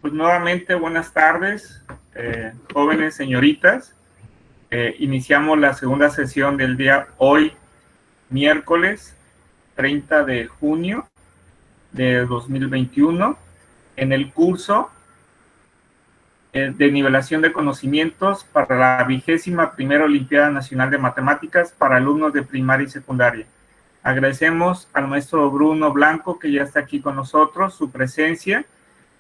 Pues nuevamente buenas tardes, jóvenes señoritas. Iniciamos la segunda sesión del día hoy, miércoles 30 de junio de 2021, en el curso de nivelación de conocimientos para la 21ª Olimpiada Nacional de Matemáticas para alumnos de primaria y secundaria. Agradecemos al maestro Bruno Blanco, que ya está aquí con nosotros, su presencia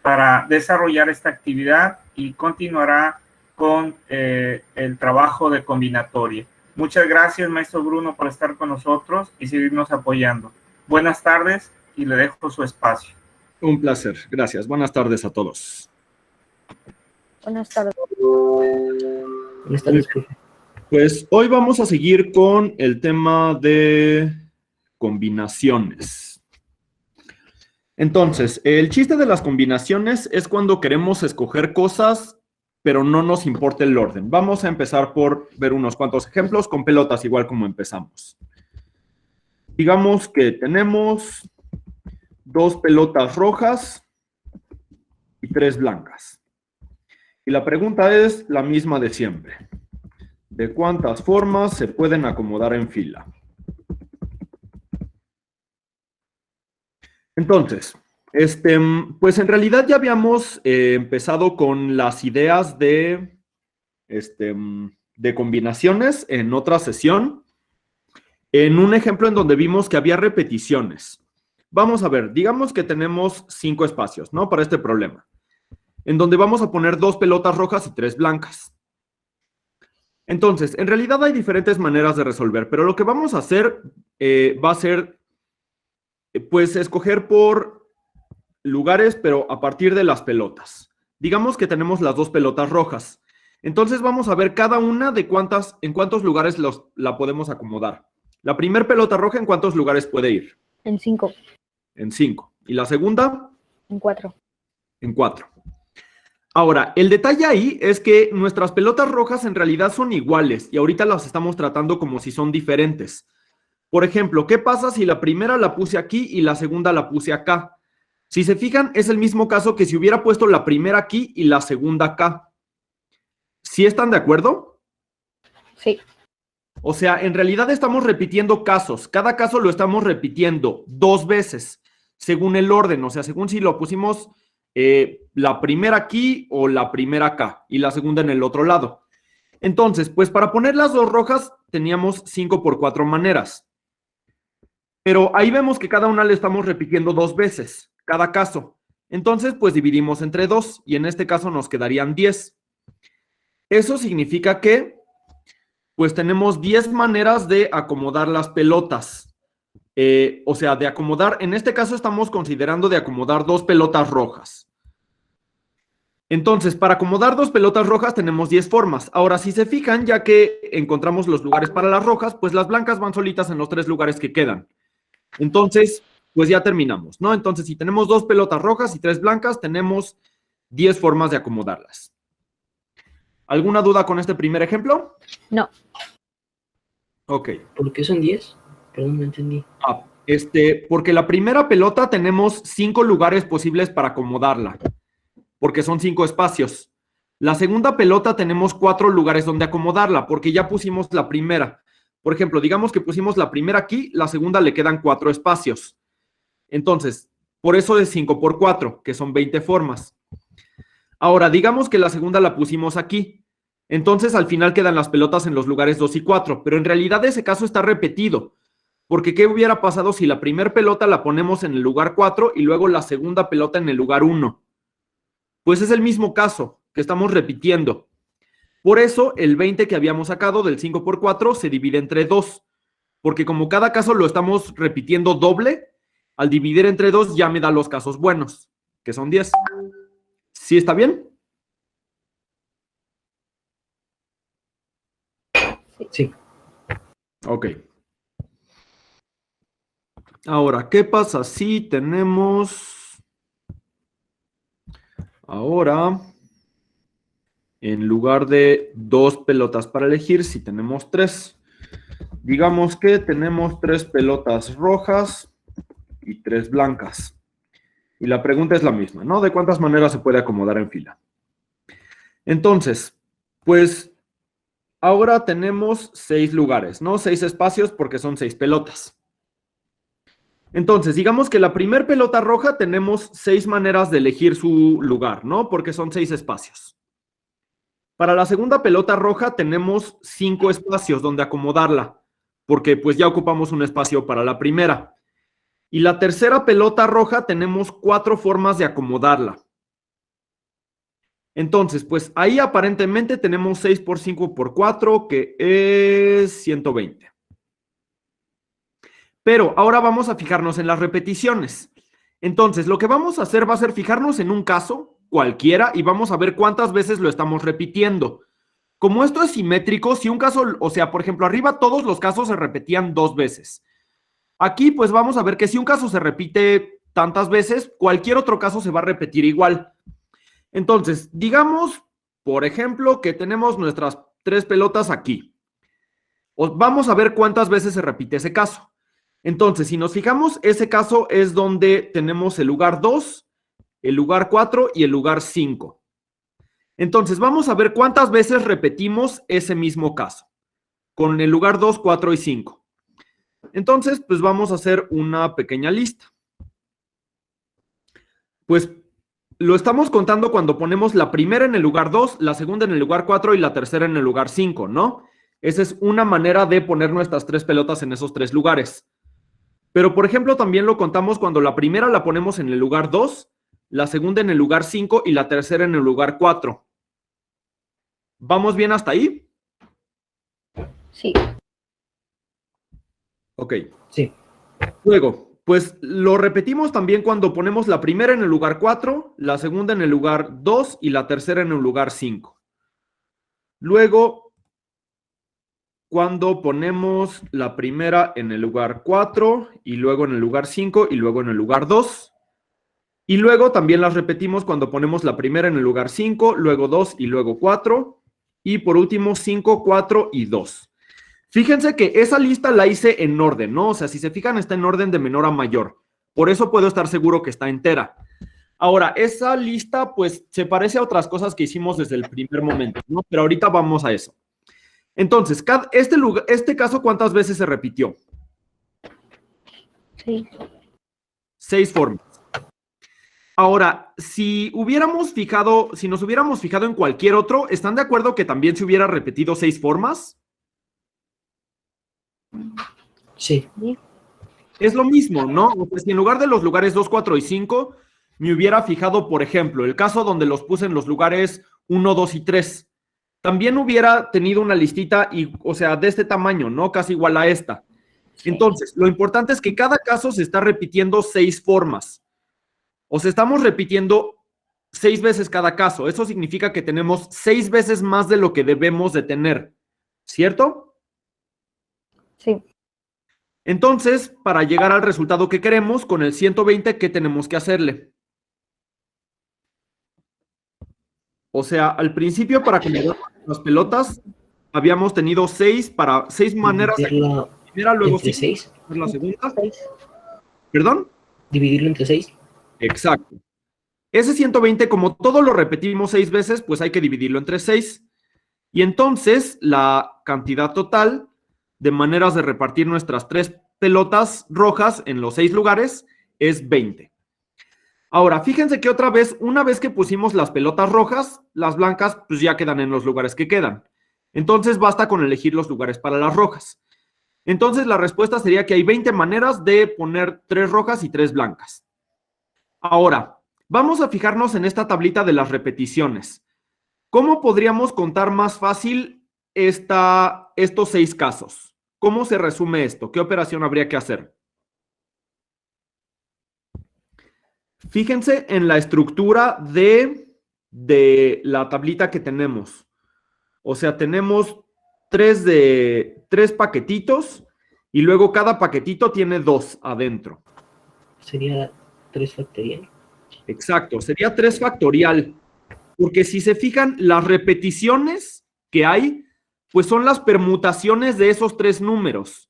para desarrollar esta actividad y continuará con el trabajo de combinatoria. Muchas gracias, maestro Bruno, por estar con nosotros y seguirnos apoyando. Buenas tardes y le dejo su espacio. Un placer, gracias. Buenas tardes a todos. Buenas tardes. Buenas tardes, profe. Pues hoy vamos a seguir con el tema de combinaciones. Entonces, el chiste de las combinaciones es cuando queremos escoger cosas, pero no nos importa el orden. Vamos a empezar por ver unos cuantos ejemplos con pelotas, igual como empezamos. Digamos que tenemos 2 pelotas rojas y 3 blancas. Y la pregunta es la misma de siempre. ¿De cuántas formas se pueden acomodar en fila? Entonces, pues en realidad ya habíamos empezado con las ideas de combinaciones en otra sesión, en un ejemplo en donde vimos que había repeticiones. Vamos a ver, digamos que tenemos 5 espacios, ¿no? Para este problema, en donde vamos a poner 2 pelotas rojas y 3 blancas. Entonces, en realidad hay diferentes maneras de resolver, pero lo que vamos a hacer va a ser, pues, escoger por lugares, pero a partir de las pelotas. Digamos que tenemos las 2 pelotas rojas. Entonces vamos a ver cada una de en cuántos lugares la podemos acomodar. La primera pelota roja, ¿en cuántos lugares puede ir? En 5. En 5. ¿Y la segunda? En 4. En 4. Ahora, el detalle ahí es que nuestras pelotas rojas en realidad son iguales y ahorita las estamos tratando como si son diferentes. Por ejemplo, ¿qué pasa si la primera la puse aquí y la segunda la puse acá? Si se fijan, es el mismo caso que si hubiera puesto la primera aquí y la segunda acá. ¿Sí están de acuerdo? Sí. O sea, en realidad estamos repitiendo casos. Cada caso lo estamos repitiendo 2 veces, según el orden. O sea, según si lo pusimos la primera aquí o la primera acá y la segunda en el otro lado. Entonces, pues para poner las 2 rojas teníamos 5 por 4 maneras. Pero ahí vemos que cada una le estamos repitiendo 2 veces, cada caso. Entonces, pues dividimos entre 2 y en este caso nos quedarían 10. Eso significa que, pues tenemos 10 maneras de acomodar las pelotas. O sea, de acomodar, en este caso estamos considerando de acomodar 2 pelotas rojas. Entonces, para acomodar 2 pelotas rojas tenemos 10 formas. Ahora, si se fijan, ya que encontramos los lugares para las rojas, pues las blancas van solitas en los 3 lugares que quedan. Entonces, pues ya terminamos, ¿no? Entonces, si tenemos 2 pelotas rojas y 3 blancas, tenemos 10 formas de acomodarlas. ¿Alguna duda con este primer ejemplo? No. Ok. ¿Por qué son 10? Perdón, no entendí. Porque la primera pelota tenemos 5 lugares posibles para acomodarla, porque son 5 espacios. La segunda pelota tenemos 4 lugares donde acomodarla, porque ya pusimos la primera. Por ejemplo, digamos que pusimos la primera aquí, la segunda le quedan 4 espacios. Entonces, por eso es 5 por 4, que son 20 formas. Ahora, digamos que la segunda la pusimos aquí. Entonces, al final quedan las pelotas en los lugares 2 y 4, pero en realidad ese caso está repetido. Porque, ¿qué hubiera pasado si la primera pelota la ponemos en el lugar 4 y luego la segunda pelota en el lugar 1? Pues es el mismo caso que estamos repitiendo. Por eso, el 20 que habíamos sacado del 5 por 4 se divide entre 2. Porque como cada caso lo estamos repitiendo doble, al dividir entre 2 ya me da los casos buenos, que son 10. ¿Sí está bien? Sí. Ok. Ahora, ¿qué pasa si tenemos ahora, en lugar de 2 pelotas para elegir, si tenemos 3? Digamos que tenemos 3 pelotas rojas y 3 blancas. Y la pregunta es la misma, ¿no? ¿De cuántas maneras se puede acomodar en fila? Entonces, pues ahora tenemos 6 lugares, ¿no? 6 espacios porque son 6 pelotas. Entonces, digamos que la primer pelota roja tenemos 6 maneras de elegir su lugar, ¿no? Porque son 6 espacios. Para la segunda pelota roja tenemos 5 espacios donde acomodarla, porque pues ya ocupamos un espacio para la primera. Y la tercera pelota roja tenemos 4 formas de acomodarla. Entonces, pues ahí aparentemente tenemos 6 por 5 por 4, que es 120. Pero ahora vamos a fijarnos en las repeticiones. Entonces, lo que vamos a hacer va a ser fijarnos en un caso cualquiera y vamos a ver cuántas veces lo estamos repitiendo. Como esto es simétrico, si un caso, o sea, por ejemplo, arriba todos los casos se repetían 2 veces. Aquí, pues vamos a ver que si un caso se repite tantas veces, cualquier otro caso se va a repetir igual. Entonces, digamos, por ejemplo, que tenemos nuestras 3 pelotas aquí. Vamos a ver cuántas veces se repite ese caso. Entonces, si nos fijamos, ese caso es donde tenemos el lugar 2, el lugar 4 y el lugar 5. Entonces, vamos a ver cuántas veces repetimos ese mismo caso, con el lugar 2, 4 y 5. Entonces, pues vamos a hacer una pequeña lista. Pues lo estamos contando cuando ponemos la primera en el lugar 2, la segunda en el lugar 4 y la tercera en el lugar 5, ¿no? Esa es una manera de poner nuestras 3 pelotas en esos 3 lugares. Pero, por ejemplo, también lo contamos cuando la primera la ponemos en el lugar 2, la segunda en el lugar 5 y la tercera en el lugar 4. ¿Vamos bien hasta ahí? Sí. Ok. Sí. Luego, pues lo repetimos también cuando ponemos la primera en el lugar 4, la segunda en el lugar 2 y la tercera en el lugar 5. Luego, cuando ponemos la primera en el lugar 4 y luego en el lugar 5 y luego en el lugar 2. Y luego también las repetimos cuando ponemos la primera en el lugar 5, luego 2 y luego 4. Y por último 5, 4 y 2. Fíjense que esa lista la hice en orden, ¿no? O sea, si se fijan está en orden de menor a mayor. Por eso puedo estar seguro que está entera. Ahora, esa lista pues se parece a otras cosas que hicimos desde el primer momento, ¿no? Pero ahorita vamos a eso. Entonces, este caso, ¿cuántas veces se repitió? Sí. 6 formas. Ahora, si nos hubiéramos fijado en cualquier otro, ¿están de acuerdo que también se hubiera repetido 6 formas? Sí. Es lo mismo, ¿no? O sea, si en lugar de los lugares 2, 4 y 5, me hubiera fijado, por ejemplo, el caso donde los puse en los lugares 1, 2 y 3. También hubiera tenido una listita, o sea, de este tamaño, ¿no? Casi igual a esta. Entonces, lo importante es que cada caso se está repitiendo 6 formas. O sea, estamos repitiendo 6 veces cada caso. Eso significa que tenemos 6 veces más de lo que debemos de tener. ¿Cierto? Sí. Entonces, para llegar al resultado que queremos, con el 120, ¿qué tenemos que hacerle? O sea, al principio, para acomodar las pelotas, habíamos tenido 6 maneras de Dividirla primera, luego entre 6, 6. la segunda. 6. ¿Perdón? Dividirlo entre 6. Exacto. Ese 120, como todo lo repetimos 6 veces, pues hay que dividirlo entre 6. Y entonces, la cantidad total de maneras de repartir nuestras 3 pelotas rojas en los 6 lugares es 20. Ahora, fíjense que otra vez, una vez que pusimos las pelotas rojas, las blancas pues ya quedan en los lugares que quedan. Entonces basta con elegir los lugares para las rojas. Entonces la respuesta sería que hay 20 maneras de poner 3 rojas y 3 blancas. Ahora, vamos a fijarnos en esta tablita de las repeticiones. ¿Cómo podríamos contar más fácil estos 6 casos? ¿Cómo se resume esto? ¿Qué operación habría que hacer? Fíjense en la estructura de la tablita que tenemos. O sea, tenemos 3 paquetitos y luego cada paquetito tiene 2 adentro. Sería 3 factorial. Exacto, sería 3 factorial. Porque si se fijan, las repeticiones que hay, pues son las permutaciones de esos 3 números.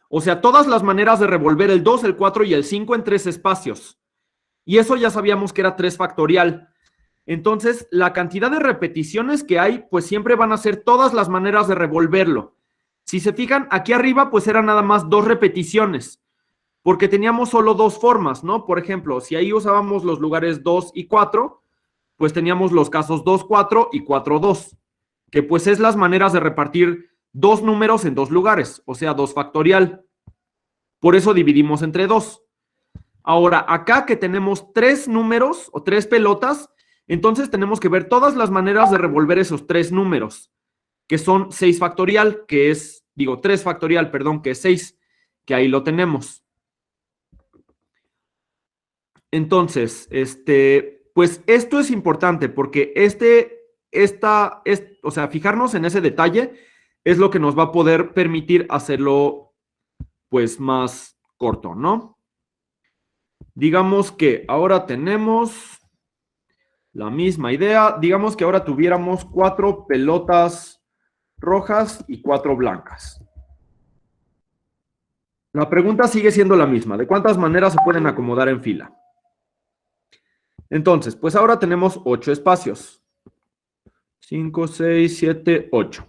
O sea, todas las maneras de revolver el 2, el 4 y el 5 en 3 espacios. Y eso ya sabíamos que era 3 factorial. Entonces, la cantidad de repeticiones que hay, pues siempre van a ser todas las maneras de revolverlo. Si se fijan, aquí arriba, pues eran nada más 2 repeticiones, porque teníamos solo 2 formas, ¿no? Por ejemplo, si ahí usábamos los lugares 2 y 4, pues teníamos los casos 2, 4 y 4, 2, que pues es las maneras de repartir 2 números en 2 lugares, o sea, 2 factorial. Por eso dividimos entre 2. Ahora, acá que tenemos 3 números o 3 pelotas, entonces tenemos que ver todas las maneras de revolver esos 3 números, que son 6 factorial, que es, 3 factorial, perdón, que es 6, que ahí lo tenemos. Entonces, pues esto es importante porque o sea, fijarnos en ese detalle es lo que nos va a poder permitir hacerlo, pues, más corto, ¿no? Digamos que ahora tenemos la misma idea. Digamos que ahora tuviéramos 4 pelotas rojas y 4 blancas. La pregunta sigue siendo la misma. ¿De cuántas maneras se pueden acomodar en fila? Entonces, pues ahora tenemos 8 espacios. 5, 6, 7, 8.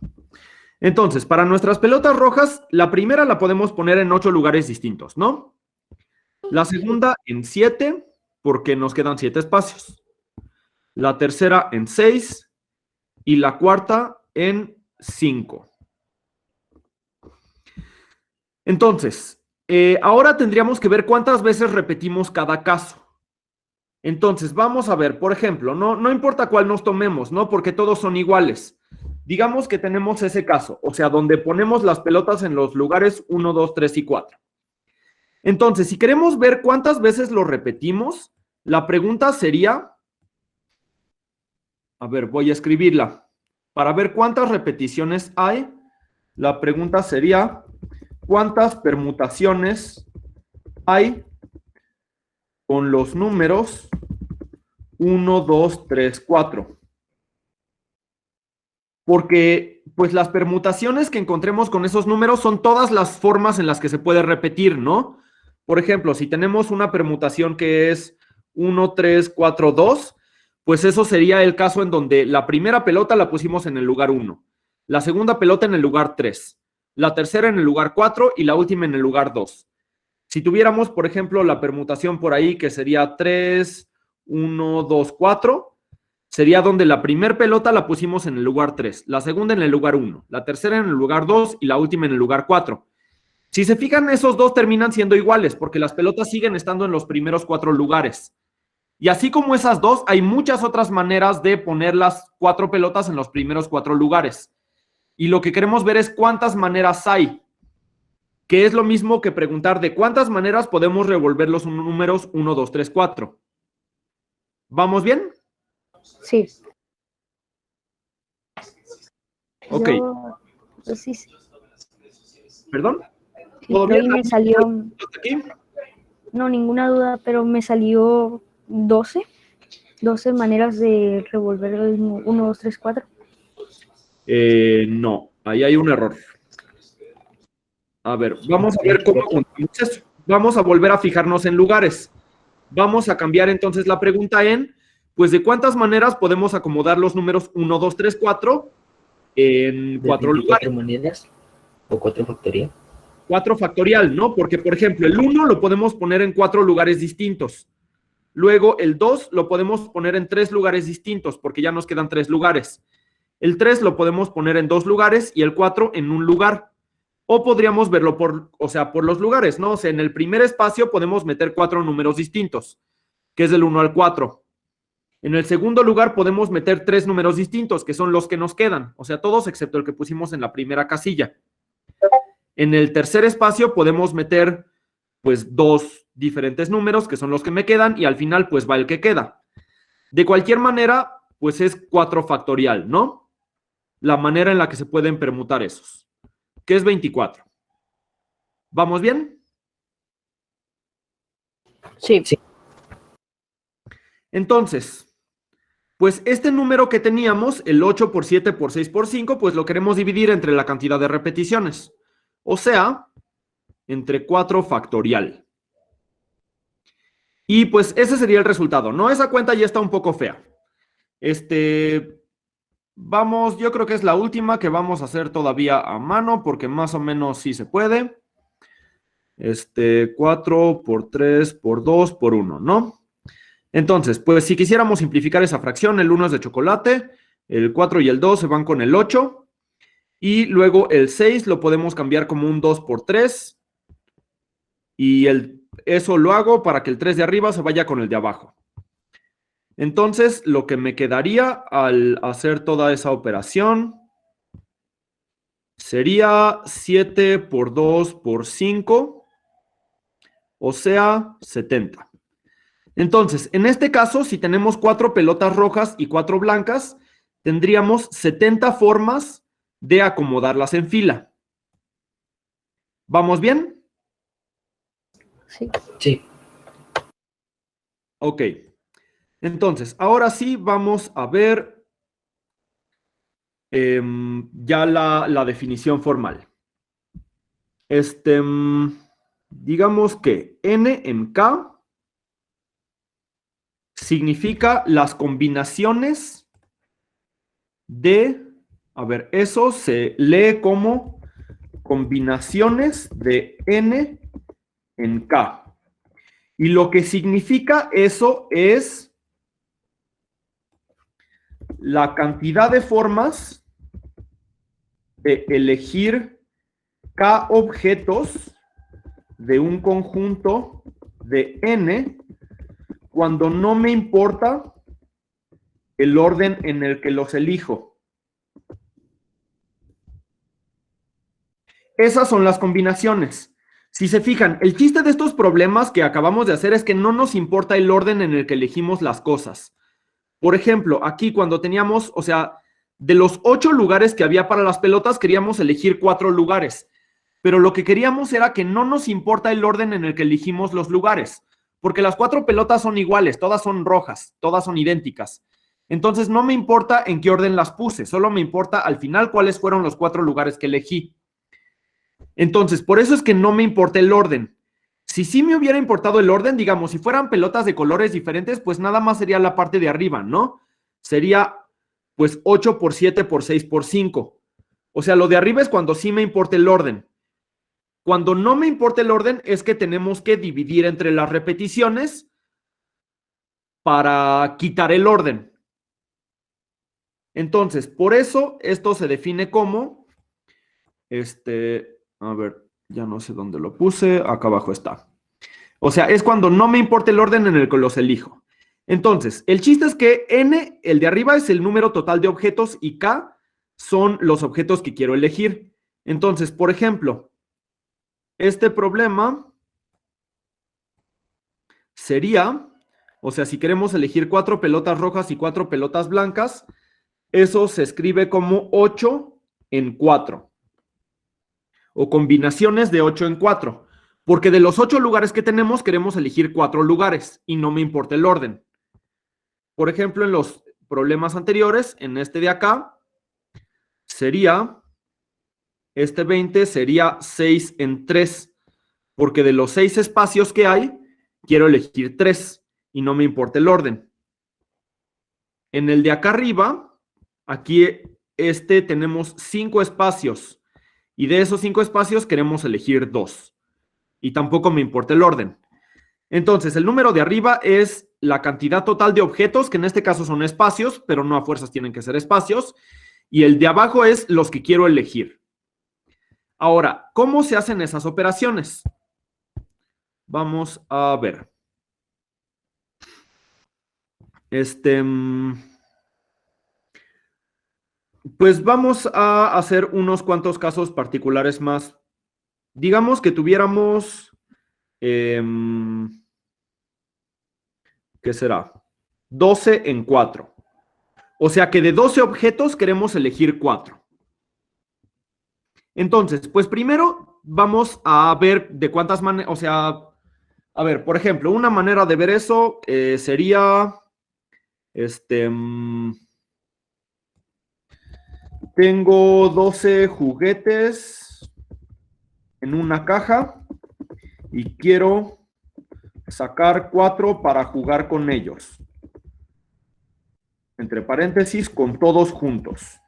Entonces, para nuestras pelotas rojas, la primera la podemos poner en 8 lugares distintos, ¿no? La segunda en 7, porque nos quedan 7 espacios. La tercera en 6 y la cuarta en 5. Entonces, ahora tendríamos que ver cuántas veces repetimos cada caso. Entonces, vamos a ver, por ejemplo, no importa cuál nos tomemos, ¿no? Porque todos son iguales. Digamos que tenemos ese caso, o sea, donde ponemos las pelotas en los lugares 1, 2, 3 y 4. Entonces, si queremos ver cuántas veces lo repetimos, la pregunta sería, a ver, voy a escribirla. Para ver cuántas repeticiones hay, la pregunta sería, ¿cuántas permutaciones hay con los números 1, 2, 3, 4? Porque, pues, las permutaciones que encontremos con esos números son todas las formas en las que se puede repetir, ¿no? Por ejemplo, si tenemos una permutación que es 1, 3, 4, 2, pues eso sería el caso en donde la primera pelota la pusimos en el lugar 1, la segunda pelota en el lugar 3, la tercera en el lugar 4 y la última en el lugar 2. Si tuviéramos, por ejemplo, la permutación por ahí que sería 3, 1, 2, 4, sería donde la primera pelota la pusimos en el lugar 3, la segunda en el lugar 1, la tercera en el lugar 2 y la última en el lugar 4. Si se fijan, esos dos terminan siendo iguales porque las pelotas siguen estando en los primeros 4 lugares. Y así como esas dos, hay muchas otras maneras de poner las 4 pelotas en los primeros 4 lugares. Y lo que queremos ver es cuántas maneras hay, que es lo mismo que preguntar de cuántas maneras podemos revolver los números 1, 2, 3, 4. ¿Vamos bien? Sí. Ok. Yo sí. ¿Perdón? Sí, ¿Todo bien? me salió, ¿Hasta aquí? no, ninguna duda, pero me salió 12 maneras de revolver el 1, 2, 3, 4. No, ahí hay un error. A ver, vamos a ver cómo contamos eso. Vamos a volver a fijarnos en lugares. Vamos a cambiar entonces la pregunta en, pues, ¿de cuántas maneras podemos acomodar los números 1, 2, 3, 4 en 4 lugares? ¿4 maneras o 4 factorial? 4 factorial, ¿no? Porque, por ejemplo, el 1 lo podemos poner en 4 lugares distintos. Luego, el 2 lo podemos poner en 3 lugares distintos, porque ya nos quedan 3 lugares. El 3 lo podemos poner en 2 lugares y el 4 en un lugar. O podríamos verlo por los lugares, ¿no? O sea, en el primer espacio podemos meter 4 números distintos, que es del 1 al 4. En el segundo lugar podemos meter 3 números distintos, que son los que nos quedan. O sea, todos excepto el que pusimos en la primera casilla. En el tercer espacio podemos meter, pues, 2 diferentes números, que son los que me quedan, y al final, pues, va el que queda. De cualquier manera, pues, es 4 factorial, ¿no? La manera en la que se pueden permutar esos, que es 24. ¿Vamos bien? Sí. Entonces, pues este número que teníamos, el 8 por 7 por 6 por 5, pues lo queremos dividir entre la cantidad de repeticiones. O sea, entre 4 factorial. Y pues ese sería el resultado, ¿no? Esa cuenta ya está un poco fea. Vamos, yo creo que es la última que vamos a hacer todavía a mano, porque más o menos sí se puede. 4 por 3 por 2 por 1, ¿no? Entonces, pues si quisiéramos simplificar esa fracción, el 1 es de chocolate, el 4 y el 2 se van con el 8, y luego el 6 lo podemos cambiar como un 2 por 3, y eso lo hago para que el 3 de arriba se vaya con el de abajo. Entonces, lo que me quedaría al hacer toda esa operación sería 7 por 2 por 5, o sea, 70. Entonces, en este caso, si tenemos 4 pelotas rojas y 4 blancas, tendríamos 70 formas de acomodarlas en fila. ¿Vamos bien? Sí. Sí. Ok. Entonces, ahora sí vamos a ver ya la definición formal. Digamos que N en K significa las combinaciones de, a ver, eso se lee como combinaciones de N en K. Y lo que significa eso es la cantidad de formas de elegir K objetos de un conjunto de N cuando no me importa el orden en el que los elijo. Esas son las combinaciones. Si se fijan, el chiste de estos problemas que acabamos de hacer es que no nos importa el orden en el que elegimos las cosas. Por ejemplo, aquí cuando teníamos, o sea, de los 8 lugares que había para las pelotas, queríamos elegir 4 lugares. Pero lo que queríamos era que no nos importa el orden en el que elegimos los lugares. Porque las 4 pelotas son iguales, todas son rojas, todas son idénticas. Entonces no me importa en qué orden las puse, solo me importa al final cuáles fueron los 4 lugares que elegí. Entonces, por eso es que no me importa el orden. Si sí me hubiera importado el orden, digamos, si fueran pelotas de colores diferentes, pues nada más sería la parte de arriba, ¿no? Sería, pues, 8 por 7 por 6 por 5. O sea, lo de arriba es cuando sí me importa el orden. Cuando no me importa el orden es que tenemos que dividir entre las repeticiones para quitar el orden. Entonces, por eso esto se define como, a ver, ya no sé dónde lo puse, acá abajo está. O sea, es cuando no me importa el orden en el que los elijo. Entonces, el chiste es que N, el de arriba, es el número total de objetos y K son los objetos que quiero elegir. Entonces, por ejemplo, este problema sería, o sea, si queremos elegir 4 pelotas rojas y 4 pelotas blancas, eso se escribe como 8 en 4. O combinaciones de 8 en 4. Porque de los 8 lugares que tenemos, queremos elegir 4 lugares y no me importa el orden. Por ejemplo, en los problemas anteriores, en este de acá, sería, este 20 sería 6 en 3. Porque de los 6 espacios que hay, quiero elegir 3 y no me importa el orden. En el de acá arriba, aquí tenemos 5 espacios. Y de esos 5 espacios queremos elegir 2. Y tampoco me importa el orden. Entonces, el número de arriba es la cantidad total de objetos, que en este caso son espacios, pero no a fuerzas tienen que ser espacios. Y el de abajo es los que quiero elegir. Ahora, ¿cómo se hacen esas operaciones? Vamos a ver. Pues vamos a hacer unos cuantos casos particulares más. Digamos que tuviéramos, ¿qué será? 12 en 4. O sea que de 12 objetos queremos elegir 4. Entonces, pues primero vamos a ver de cuántas maneras, o sea, a ver, por ejemplo, una manera de ver eso sería, tengo 12 juguetes en una caja y quiero sacar 4 para jugar con ellos. Entre paréntesis, con todos juntos.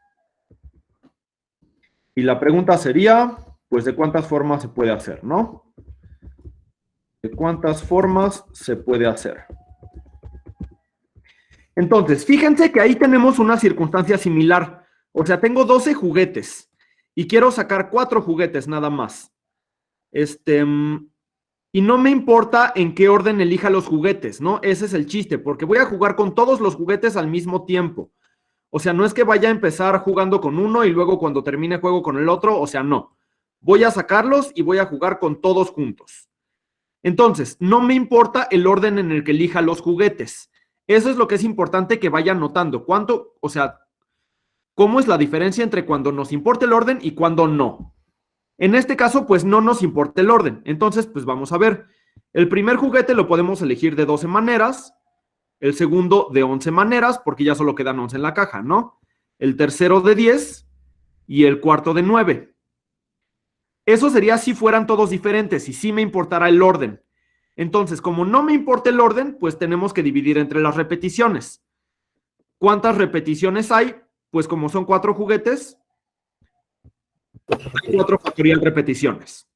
Y la pregunta sería, pues, ¿de cuántas formas se puede hacer, no? ¿De cuántas formas se puede hacer? Entonces, fíjense que ahí tenemos una circunstancia similar. O sea, tengo 12 juguetes y quiero sacar 4 juguetes nada más. Y no me importa en qué orden elija los juguetes, ¿no? Ese es el chiste, porque voy a jugar con todos los juguetes al mismo tiempo. O sea, no es que vaya a empezar jugando con uno y luego cuando termine juego con el otro, o sea, no. Voy a sacarlos y voy a jugar con todos juntos. Entonces, no me importa el orden en el que elija los juguetes. Eso es lo que es importante que vayan notando. ¿Cuánto? O sea, ¿cómo es la diferencia entre cuando nos importa el orden y cuando no? En este caso, pues no nos importa el orden. Entonces, pues vamos a ver. El primer juguete lo podemos elegir de 12 maneras. El segundo de 11 maneras, porque ya solo quedan 11 en la caja, ¿no? El tercero de 10 y el cuarto de 9. Eso sería si fueran todos diferentes y sí me importara el orden. Entonces, como no me importa el orden, pues tenemos que dividir entre las repeticiones. ¿Cuántas repeticiones hay? Pues como son 4 juguetes, 4 factorial repeticiones.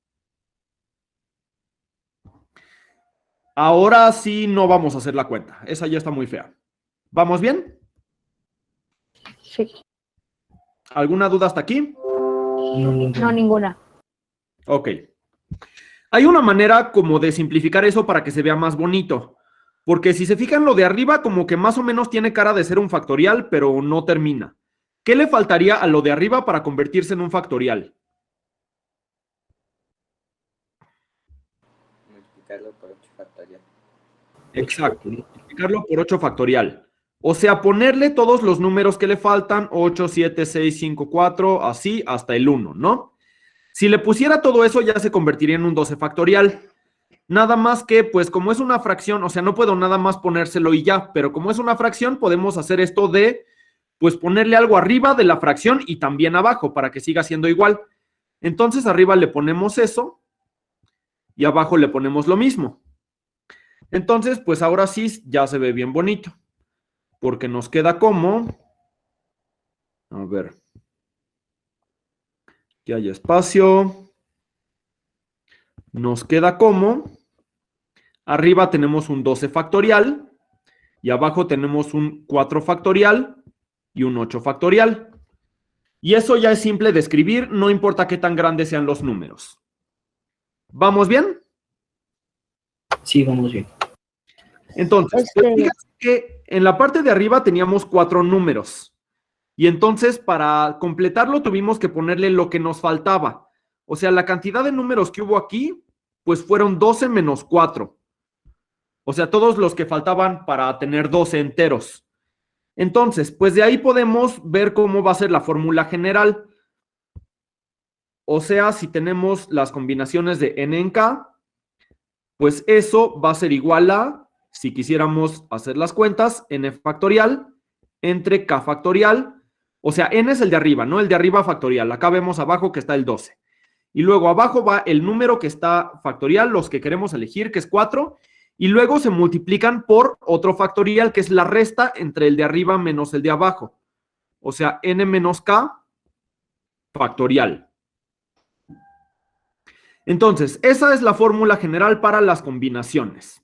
Ahora sí no vamos a hacer la cuenta. Esa ya está muy fea. ¿Vamos bien? Sí. ¿Alguna duda hasta aquí? No, ninguna. Ok. Hay una manera como de simplificar eso para que se vea más bonito. Porque si se fijan, lo de arriba como que más o menos tiene cara de ser un factorial, pero no termina. ¿Qué le faltaría a lo de arriba para convertirse en un factorial? Multiplicarlo por 8 factorial. Exacto, multiplicarlo por 8 factorial. O sea, ponerle todos los números que le faltan, 8, 7, 6, 5, 4, así hasta el 1, ¿no? Si le pusiera todo eso, ya se convertiría en un 12 factorial. Nada más que, pues como es una fracción, o sea, no puedo nada más ponérselo y ya, pero como es una fracción, podemos hacer esto de, pues ponerle algo arriba de la fracción y también abajo para que siga siendo igual. Entonces arriba le ponemos eso y abajo le ponemos lo mismo. Entonces, pues ahora sí ya se ve bien bonito, porque nos queda como, a ver, aquí hay espacio, nos queda como, arriba tenemos un 12 factorial y abajo tenemos un 4 factorial y un 8 factorial. Y eso ya es simple de escribir, no importa qué tan grandes sean los números. ¿Vamos bien? Sí, vamos bien. Entonces, pues fíjense que en la parte de arriba teníamos 4 números. Y entonces para completarlo tuvimos que ponerle lo que nos faltaba. O sea, la cantidad de números que hubo aquí, pues fueron 12 menos 4. O sea, todos los que faltaban para tener 12 enteros. Entonces, pues de ahí podemos ver cómo va a ser la fórmula general. O sea, si tenemos las combinaciones de n en k, pues eso va a ser igual a, si quisiéramos hacer las cuentas, n factorial entre k factorial. O sea, n es el de arriba, ¿no? El de arriba factorial. Acá vemos abajo que está el 12. Y luego abajo va el número que está factorial, los que queremos elegir, que es 4. Y luego se multiplican por otro factorial, que es la resta entre el de arriba menos el de abajo. O sea, n menos k factorial. Entonces, esa es la fórmula general para las combinaciones.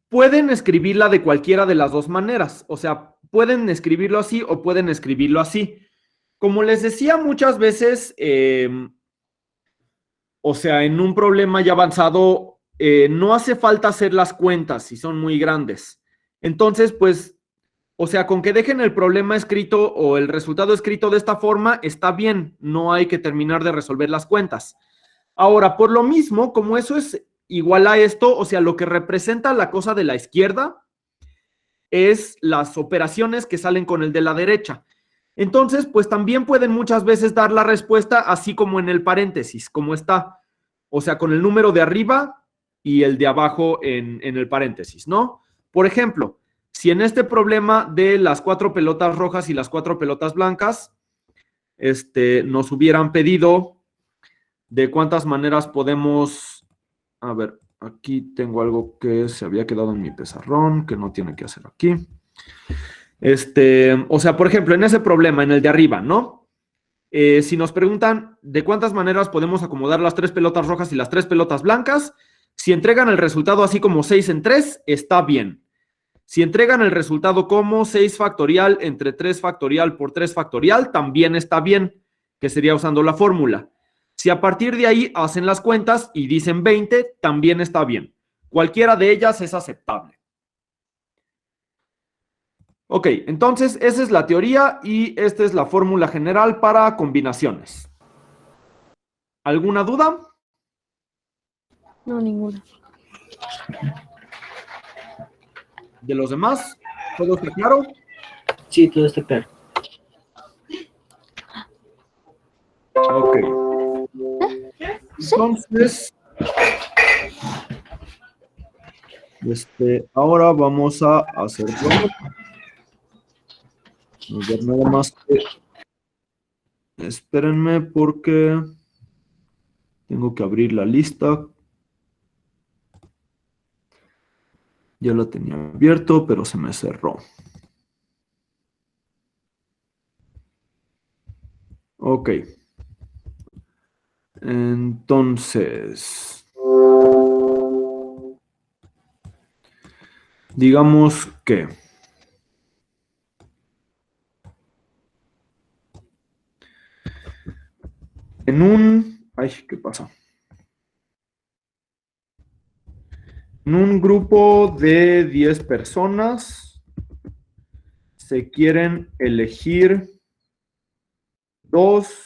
Pueden escribirla de cualquiera de las dos maneras. O sea, pueden escribirlo así o pueden escribirlo así. Como les decía muchas veces, o sea, en un problema ya avanzado, no hace falta hacer las cuentas si son muy grandes. Entonces, pues, o sea, con que dejen el problema escrito o el resultado escrito de esta forma, está bien. No hay que terminar de resolver las cuentas. Ahora, por lo mismo, como eso es igual a esto, o sea, lo que representa la cosa de la izquierda es las operaciones que salen con el de la derecha. Entonces, pues también pueden muchas veces dar la respuesta así como en el paréntesis, como está. O sea, con el número de arriba y el de abajo en el paréntesis, ¿no? Por ejemplo, si en este problema de las 4 pelotas rojas y las 4 pelotas blancas, nos hubieran pedido de cuántas maneras podemos A ver, aquí tengo algo que se había quedado en mi pizarrón, que no tiene que hacer aquí. O sea, por ejemplo, en ese problema, en el de arriba, ¿no? Si nos preguntan de cuántas maneras podemos acomodar las 3 pelotas rojas y las 3 pelotas blancas, si entregan el resultado así como 6 en 3, está bien. Si entregan el resultado como 6 factorial entre 3 factorial por 3 factorial, también está bien, que sería usando la fórmula. Si a partir de ahí hacen las cuentas y dicen 20, también está bien. Cualquiera de ellas es aceptable. Ok, entonces esa es la teoría y esta es la fórmula general para combinaciones. ¿Alguna duda? No, ninguna. ¿De los demás? ¿Todo está claro? Sí, todo está claro. Ok. Entonces, ahora vamos a hacer bueno. A ver, nada más que espérenme porque tengo que abrir la lista. Ya la tenía abierto, pero se me cerró. Ok. Entonces, digamos que en un... Ay, ¿qué pasa? En un grupo de 10 personas se quieren elegir 2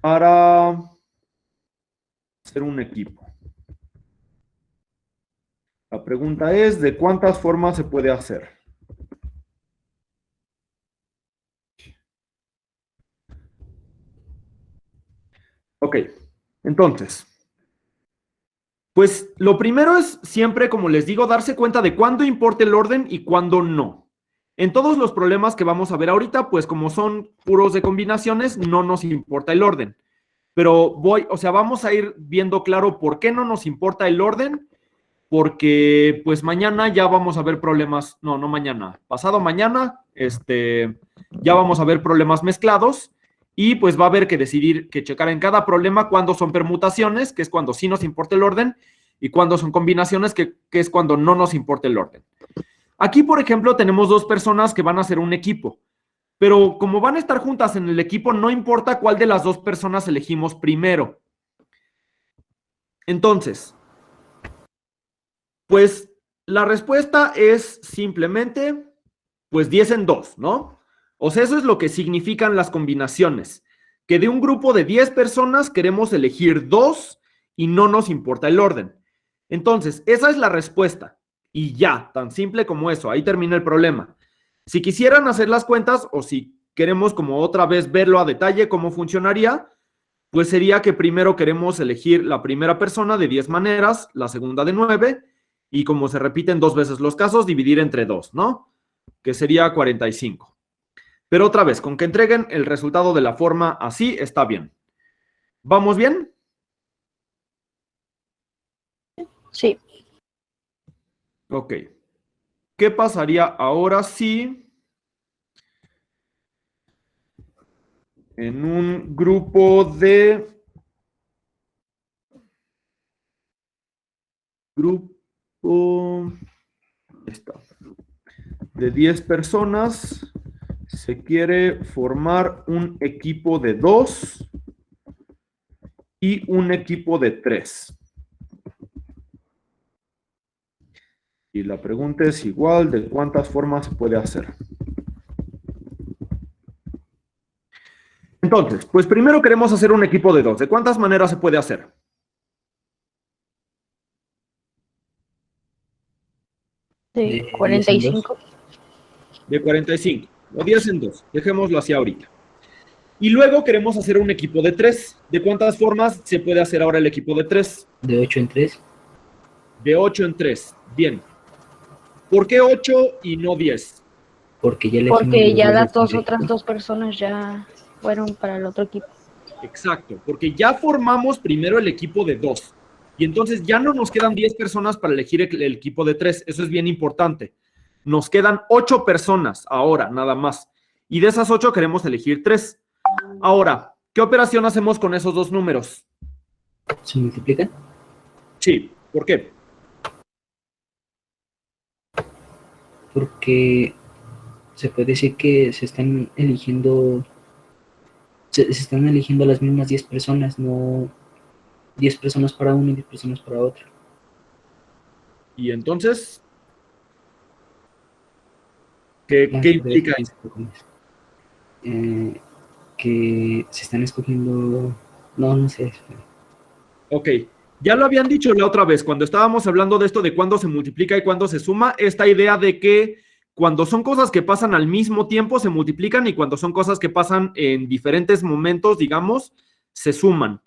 para hacer un equipo. La pregunta es, ¿de cuántas formas se puede hacer? Ok, entonces, pues lo primero es siempre, como les digo, darse cuenta de cuándo importa el orden y cuándo no. En todos los problemas que vamos a ver ahorita, pues como son puros de combinaciones, no nos importa el orden. Pero vamos a ir viendo claro por qué no nos importa el orden, porque pues mañana ya vamos a ver problemas, no mañana, pasado mañana, ya vamos a ver problemas mezclados y pues va a haber que decidir, que checar en cada problema cuándo son permutaciones, que es cuando sí nos importa el orden, y cuándo son combinaciones, que es cuando no nos importa el orden. Aquí, por ejemplo, tenemos 2 personas que van a hacer un equipo, pero como van a estar juntas en el equipo, no importa cuál de las 2 personas elegimos primero. Entonces, pues la respuesta es simplemente, pues 10 en 2, ¿no? O sea, eso es lo que significan las combinaciones, que de un grupo de 10 personas queremos elegir 2 y no nos importa el orden. Entonces, esa es la respuesta. Y ya, tan simple como eso, ahí termina el problema. Si quisieran hacer las cuentas o si queremos como otra vez verlo a detalle cómo funcionaría, pues sería que primero queremos elegir la primera persona de 10 maneras, la segunda de 9, y como se repiten 2 veces los casos, dividir entre 2, ¿no? Que sería 45. Pero otra vez, con que entreguen el resultado de la forma así, está bien. ¿Vamos bien? Sí. Ok. ¿Qué pasaría ahora si en un grupo de... de 10 personas se quiere formar un equipo de 2 y un equipo de 3? Y la pregunta es igual, ¿de cuántas formas se puede hacer? Entonces, pues primero queremos hacer un equipo de 2. ¿De cuántas maneras se puede hacer? De 45. De 45. O 10 en 2. Dejémoslo así ahorita. Y luego queremos hacer un equipo de 3. ¿De cuántas formas se puede hacer ahora el equipo de 3? De 8 en 3. De 8 en 3. Bien. ¿Por qué 8 y no 10? Porque ya elegimos Porque los ya dos las del otras equipo. 2 personas ya fueron para el otro equipo. Exacto, porque ya formamos primero el equipo de 2. Y entonces ya no nos quedan 10 personas para elegir el equipo de 3. Eso es bien importante. Nos quedan 8 personas ahora, nada más. Y de esas 8 queremos elegir 3. Ahora, ¿qué operación hacemos con esos dos números? ¿Se multiplican? Sí, ¿por qué? Porque se puede decir que se están eligiendo las mismas 10 personas, no 10 personas para uno y 10 personas para otro. Y entonces, ¿qué implica eso? Que se están escogiendo... No sé. Ok, ya lo habían dicho la otra vez, cuando estábamos hablando de esto de cuándo se multiplica y cuándo se suma, esta idea de que cuando son cosas que pasan al mismo tiempo se multiplican y cuando son cosas que pasan en diferentes momentos, digamos, se suman.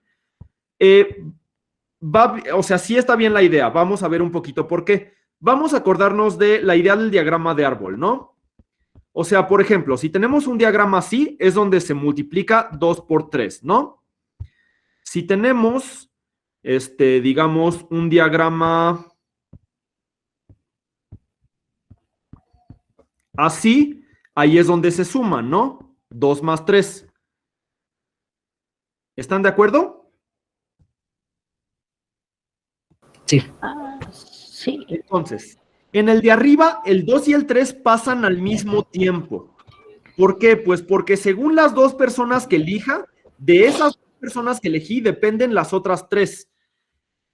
O sea, sí está bien la idea, vamos a ver un poquito por qué. Vamos a acordarnos de la idea del diagrama de árbol, ¿no? O sea, por ejemplo, si tenemos un diagrama así, es donde se multiplica 2 por 3, ¿no? Si tenemos, digamos, un diagrama así, ahí es donde se suma, ¿no? 2 más 3. ¿Están de acuerdo? Sí. Sí. Entonces, en el de arriba, el 2 y el 3 pasan al mismo tiempo. ¿Por qué? Pues porque según las dos personas que elija, de esas dos personas que elegí dependen las otras 3.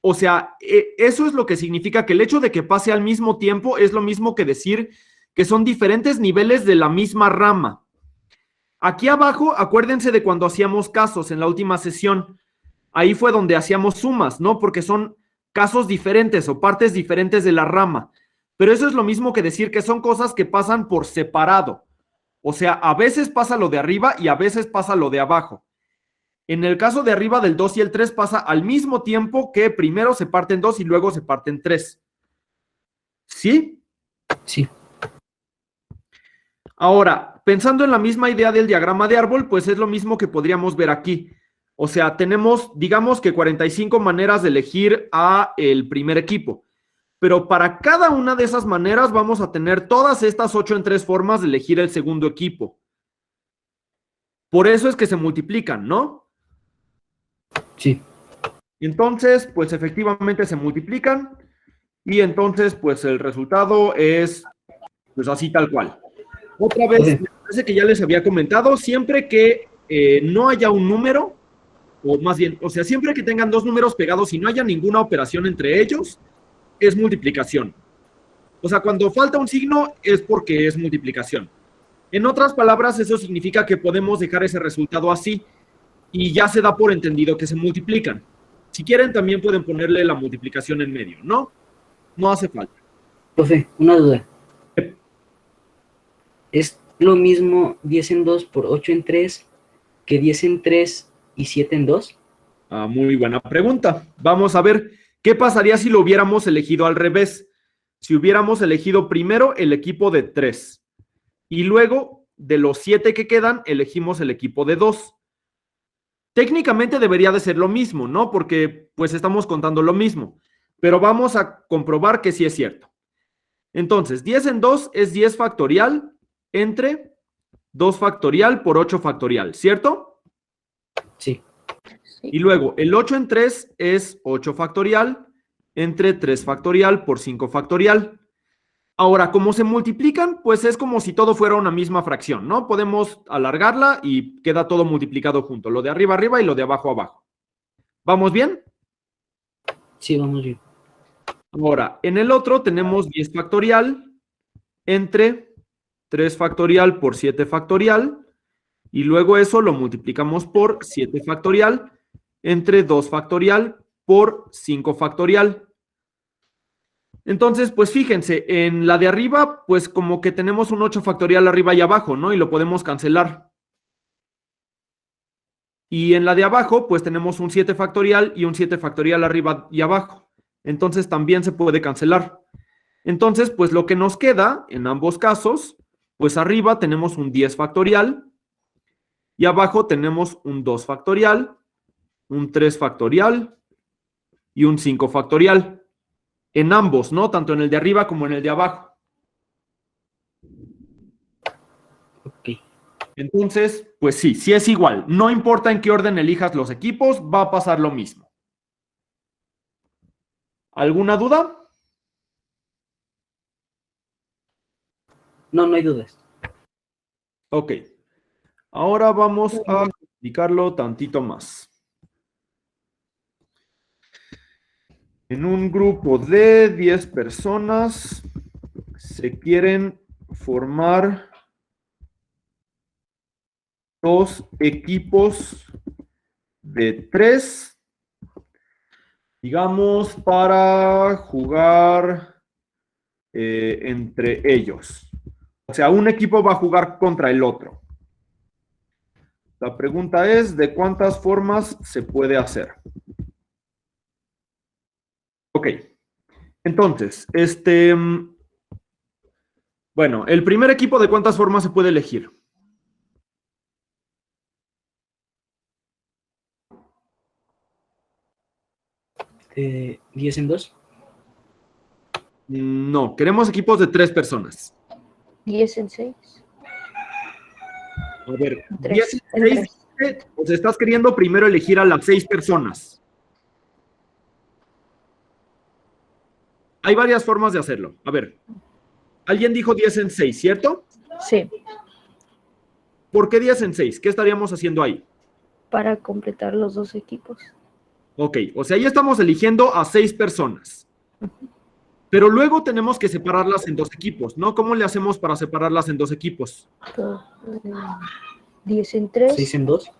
O sea, eso es lo que significa que el hecho de que pase al mismo tiempo es lo mismo que decir que son diferentes niveles de la misma rama. Aquí abajo, acuérdense de cuando hacíamos casos en la última sesión. Ahí fue donde hacíamos sumas, ¿no? Porque son casos diferentes o partes diferentes de la rama. Pero eso es lo mismo que decir que son cosas que pasan por separado. O sea, a veces pasa lo de arriba y a veces pasa lo de abajo. En el caso de arriba del 2 y el 3 pasa al mismo tiempo que primero se parten 2 y luego se parten 3. ¿Sí? Sí. Ahora, pensando en la misma idea del diagrama de árbol, pues es lo mismo que podríamos ver aquí. O sea, tenemos, digamos que 45 maneras de elegir a el primer equipo. Pero para cada una de esas maneras vamos a tener todas estas 8 en 3 formas de elegir el segundo equipo. Por eso es que se multiplican, ¿no? Sí. Entonces, pues efectivamente se multiplican y entonces, pues el resultado es, pues así tal cual. Otra vez, me parece que ya les había comentado, siempre que no haya un número, o más bien, o sea, siempre que tengan dos números pegados y no haya ninguna operación entre ellos, es multiplicación. O sea, cuando falta un signo es porque es multiplicación. En otras palabras, eso significa que podemos dejar ese resultado así y ya se da por entendido que se multiplican. Si quieren, también pueden ponerle la multiplicación en medio, ¿no? No hace falta. Profe, una duda. ¿Es lo mismo 10 en 2 por 8 en 3 que 10 en 3 y 7 en 2? Muy buena pregunta. Vamos a ver qué pasaría si lo hubiéramos elegido al revés. Si hubiéramos elegido primero el equipo de 3 y luego de los 7 que quedan, elegimos el equipo de 2. Técnicamente debería de ser lo mismo, ¿no? Porque pues estamos contando lo mismo, pero vamos a comprobar que sí es cierto. Entonces, 10 en 2 es 10 factorial entre 2 factorial por 8 factorial, ¿cierto? Sí. Y luego, el 8 en 3 es 8 factorial entre 3 factorial por 5 factorial. Ahora, ¿cómo se multiplican? Pues es como si todo fuera una misma fracción, ¿no? Podemos alargarla y queda todo multiplicado junto, lo de arriba arriba y lo de abajo abajo. ¿Vamos bien? Sí, vamos bien. Ahora, en el otro tenemos 10 factorial entre 3 factorial por 7 factorial y luego eso lo multiplicamos por 7 factorial entre 2 factorial por 5 factorial. Entonces, pues fíjense, en la de arriba, pues como que tenemos un 8 factorial arriba y abajo, ¿no? Y lo podemos cancelar. Y en la de abajo, pues tenemos un 7 factorial y un 7 factorial arriba y abajo. Entonces también se puede cancelar. Entonces, pues lo que nos queda en ambos casos, pues arriba tenemos un 10 factorial y abajo tenemos un 2 factorial, un 3 factorial y un 5 factorial. En ambos, ¿no? Tanto en el de arriba como en el de abajo. Ok. Entonces, pues sí, sí es igual. No importa en qué orden elijas los equipos, va a pasar lo mismo. ¿Alguna duda? No, no hay dudas. Ok. Ahora vamos a explicarlo tantito más. En un grupo de 10 personas se quieren formar 2 equipos de 3, digamos, para jugar entre ellos. O sea, un equipo va a jugar contra el otro. La pregunta es, ¿de cuántas formas se puede hacer? Ok. Entonces, bueno, el primer equipo, ¿de cuántas formas se puede elegir? ¿10 en 2? No, queremos equipos de 3 personas. 10 en 6. A ver, 10 3. y 6, o sea, estás queriendo primero elegir a las 6 personas. Hay varias formas de hacerlo. A ver, alguien dijo 10 en 6, ¿cierto? Sí, ¿Por qué 10 en 6? ¿Qué estaríamos haciendo ahí? para completar los 2 equipos. Ok, o sea, ahí estamos eligiendo a 6 personas. Pero luego tenemos que separarlas en 2 equipos, ¿no? ¿Cómo le hacemos para separarlas en 2 equipos? 10 en 3. 6 en 2.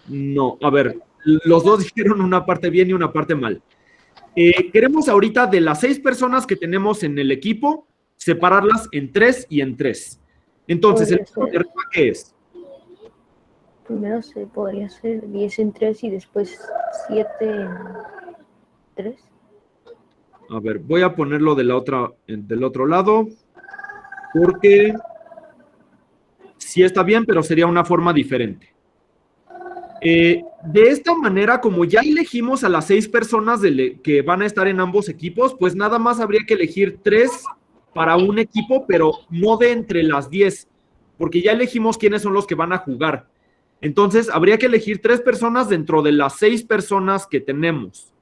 No, a ver, los dos dijeron una parte bien y una parte mal. Queremos ahorita de las 6 personas que tenemos en el equipo, separarlas en 3 y en 3. Entonces, ¿el equipo de arriba qué es? Primero se podría hacer 10 en 3 y después 7 en 3. A ver, voy a ponerlo del otro lado, porque sí está bien, pero sería una forma diferente. De esta manera, como ya elegimos a las 6 personas que van a estar en ambos equipos, pues nada más habría que elegir 3 para un equipo, pero no de entre las 10, porque ya elegimos quiénes son los que van a jugar. Entonces, habría que elegir 3 personas dentro de las 6 personas que tenemos.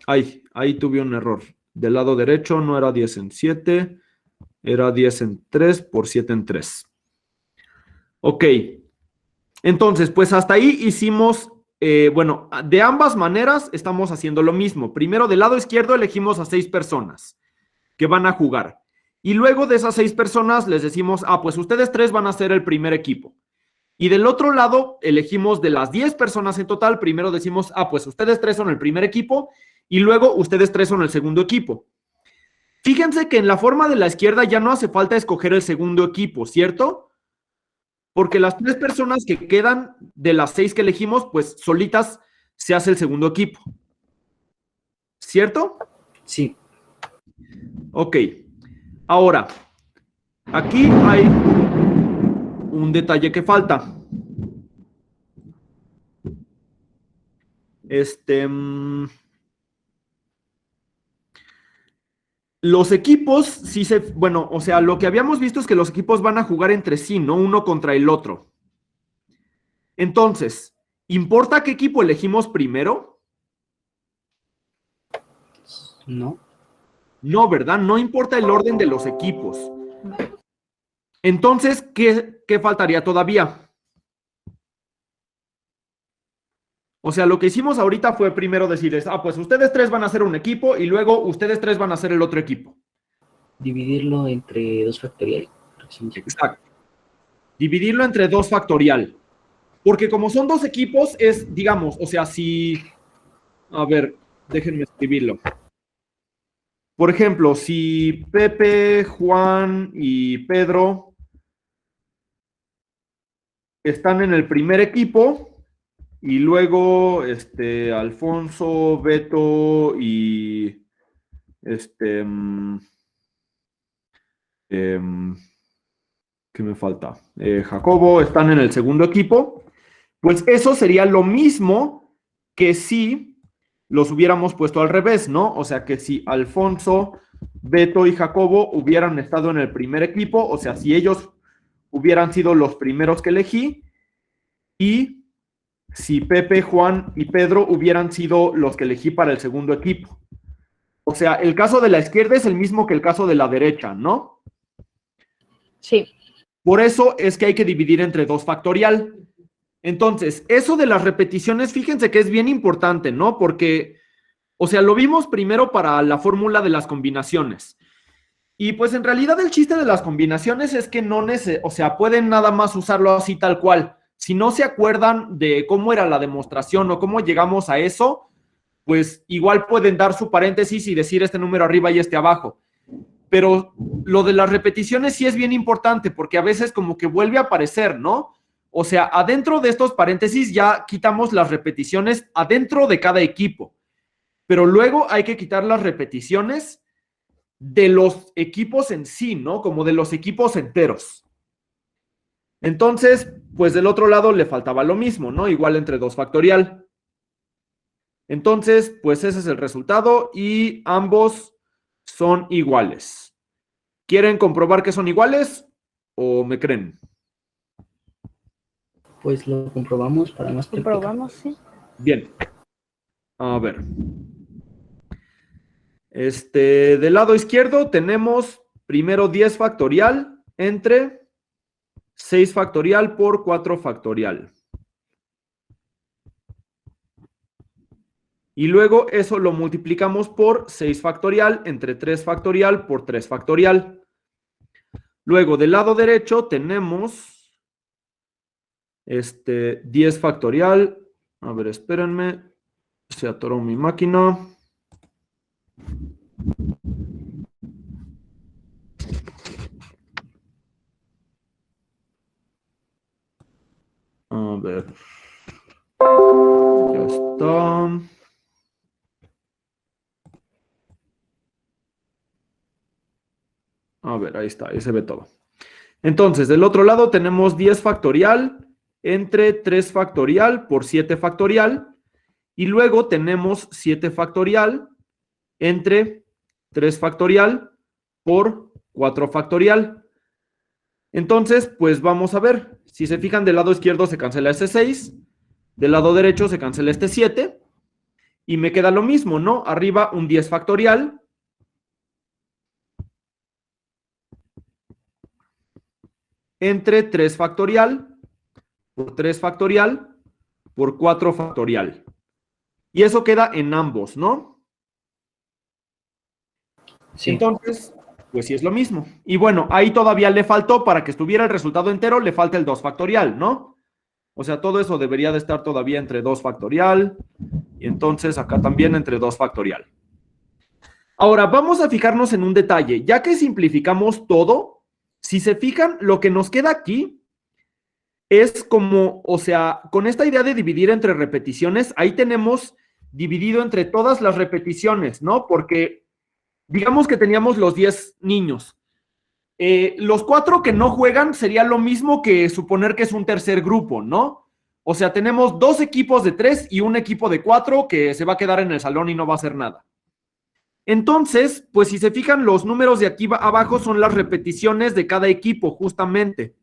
Ahí tuve un error. Del lado derecho no era 10 en 7, era 10 en 3 por 7 en 3. Ok. Entonces, pues hasta ahí hicimos, bueno, de ambas maneras estamos haciendo lo mismo. Primero, del lado izquierdo elegimos a 6 personas que van a jugar. Y luego de esas 6 personas les decimos, pues ustedes 3 van a ser el primer equipo. Y del otro lado elegimos de las 10 personas en total, primero decimos, pues ustedes 3 son el primer equipo y luego ustedes 3 son el segundo equipo. Fíjense que en la forma de la izquierda ya no hace falta escoger el segundo equipo, ¿cierto? Porque las 3 personas que quedan de las 6 que elegimos, pues solitas se hace el segundo equipo. ¿Cierto? Sí. Ok. Ahora, aquí hay un detalle que falta. Los equipos, bueno, o sea, lo que habíamos visto es que los equipos van a jugar entre sí, no uno contra el otro. Entonces, ¿importa qué equipo elegimos primero? No. No, ¿verdad? No importa el orden de los equipos. Entonces, ¿qué faltaría todavía? O sea, lo que hicimos ahorita fue primero decirles, pues ustedes 3 van a ser un equipo y luego ustedes 3 van a ser el otro equipo. Dividirlo entre 2 factorial. Exacto. Dividirlo entre 2 factorial. Porque como son 2 equipos, es, digamos, o sea, si... A ver, déjenme escribirlo. Por ejemplo, si Pepe, Juan y Pedro están en el primer equipo y luego Alfonso, Beto y ¿Qué me falta? Jacobo están en el segundo equipo. Pues eso sería lo mismo que si los hubiéramos puesto al revés, ¿no? O sea, que si Alfonso, Beto y Jacobo hubieran estado en el primer equipo, o sea, si ellos hubieran sido los primeros que elegí, y si Pepe, Juan y Pedro hubieran sido los que elegí para el segundo equipo. O sea, el caso de la izquierda es el mismo que el caso de la derecha, ¿no? Sí. Por eso es que hay que dividir entre 2 factorial. Entonces, eso de las repeticiones, fíjense que es bien importante, ¿no? Porque, o sea, lo vimos primero para la fórmula de las combinaciones. Y pues en realidad el chiste de las combinaciones es que no o sea, pueden nada más usarlo así tal cual. Si no se acuerdan de cómo era la demostración o cómo llegamos a eso, pues igual pueden dar su paréntesis y decir este número arriba y este abajo. Pero lo de las repeticiones sí es bien importante porque a veces como que vuelve a aparecer, ¿no? O sea, adentro de estos paréntesis ya quitamos las repeticiones adentro de cada equipo, pero luego hay que quitar las repeticiones de los equipos en sí, ¿no? Como de los equipos enteros. Entonces, pues del otro lado le faltaba lo mismo, ¿no? Igual entre 2 factorial. Entonces, pues ese es el resultado y ambos son iguales. ¿Quieren comprobar que son iguales o me creen? Pues lo comprobamos para más práctica. Comprobamos, sí. Bien. A ver. Del lado izquierdo tenemos primero 10 factorial entre 6 factorial por 4 factorial. Y luego eso lo multiplicamos por 6 factorial entre 3 factorial por 3 factorial. Luego del lado derecho tenemos 10 factorial. A ver, espérenme. Se atoró mi máquina. A ver. Ya está. A ver, ahí está, ahí se ve todo. Entonces, del otro lado tenemos 10 factorial entre 3 factorial por 7 factorial. Y luego tenemos 7 factorial entre 3 factorial por 4 factorial. Entonces, pues vamos a ver. Si se fijan, del lado izquierdo se cancela este 6. Del lado derecho se cancela este 7. Y me queda lo mismo, ¿no? Arriba un 10 factorial. Entre 3 factorial por 3 factorial por 4 factorial. Y eso queda en ambos, ¿no? Sí. Entonces, pues sí es lo mismo. Y bueno, ahí todavía le faltó, para que estuviera el resultado entero, le falta el 2 factorial, ¿no? O sea, todo eso debería de estar todavía entre 2 factorial. Y entonces acá también entre 2 factorial. Ahora, vamos a fijarnos en un detalle. Ya que simplificamos todo, si se fijan, lo que nos queda aquí es como, o sea, con esta idea de dividir entre repeticiones, ahí tenemos dividido entre todas las repeticiones, ¿no? Porque digamos que teníamos los 10 niños. Los 4 que no juegan sería lo mismo que suponer que es un tercer grupo, ¿no? O sea, tenemos 2 equipos de 3 y un equipo de 4 que se va a quedar en el salón y no va a hacer nada. Entonces, pues si se fijan, los números de aquí abajo son las repeticiones de cada equipo, justamente.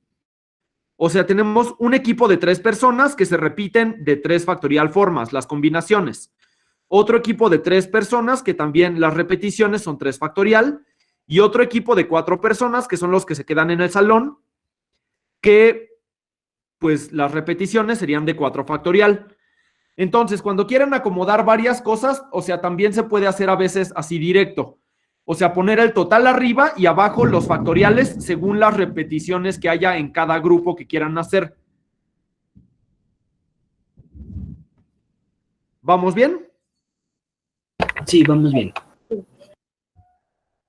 O sea, tenemos un equipo de 3 personas que se repiten de 3 factorial formas, las combinaciones. Otro equipo de 3 personas que también las repeticiones son 3 factorial. Y otro equipo de 4 personas que son los que se quedan en el salón, que pues las repeticiones serían de 4 factorial. Entonces, cuando quieren acomodar varias cosas, o sea, también se puede hacer a veces así directo. O sea, poner el total arriba y abajo los factoriales según las repeticiones que haya en cada grupo que quieran hacer. ¿Vamos bien? Sí, vamos bien.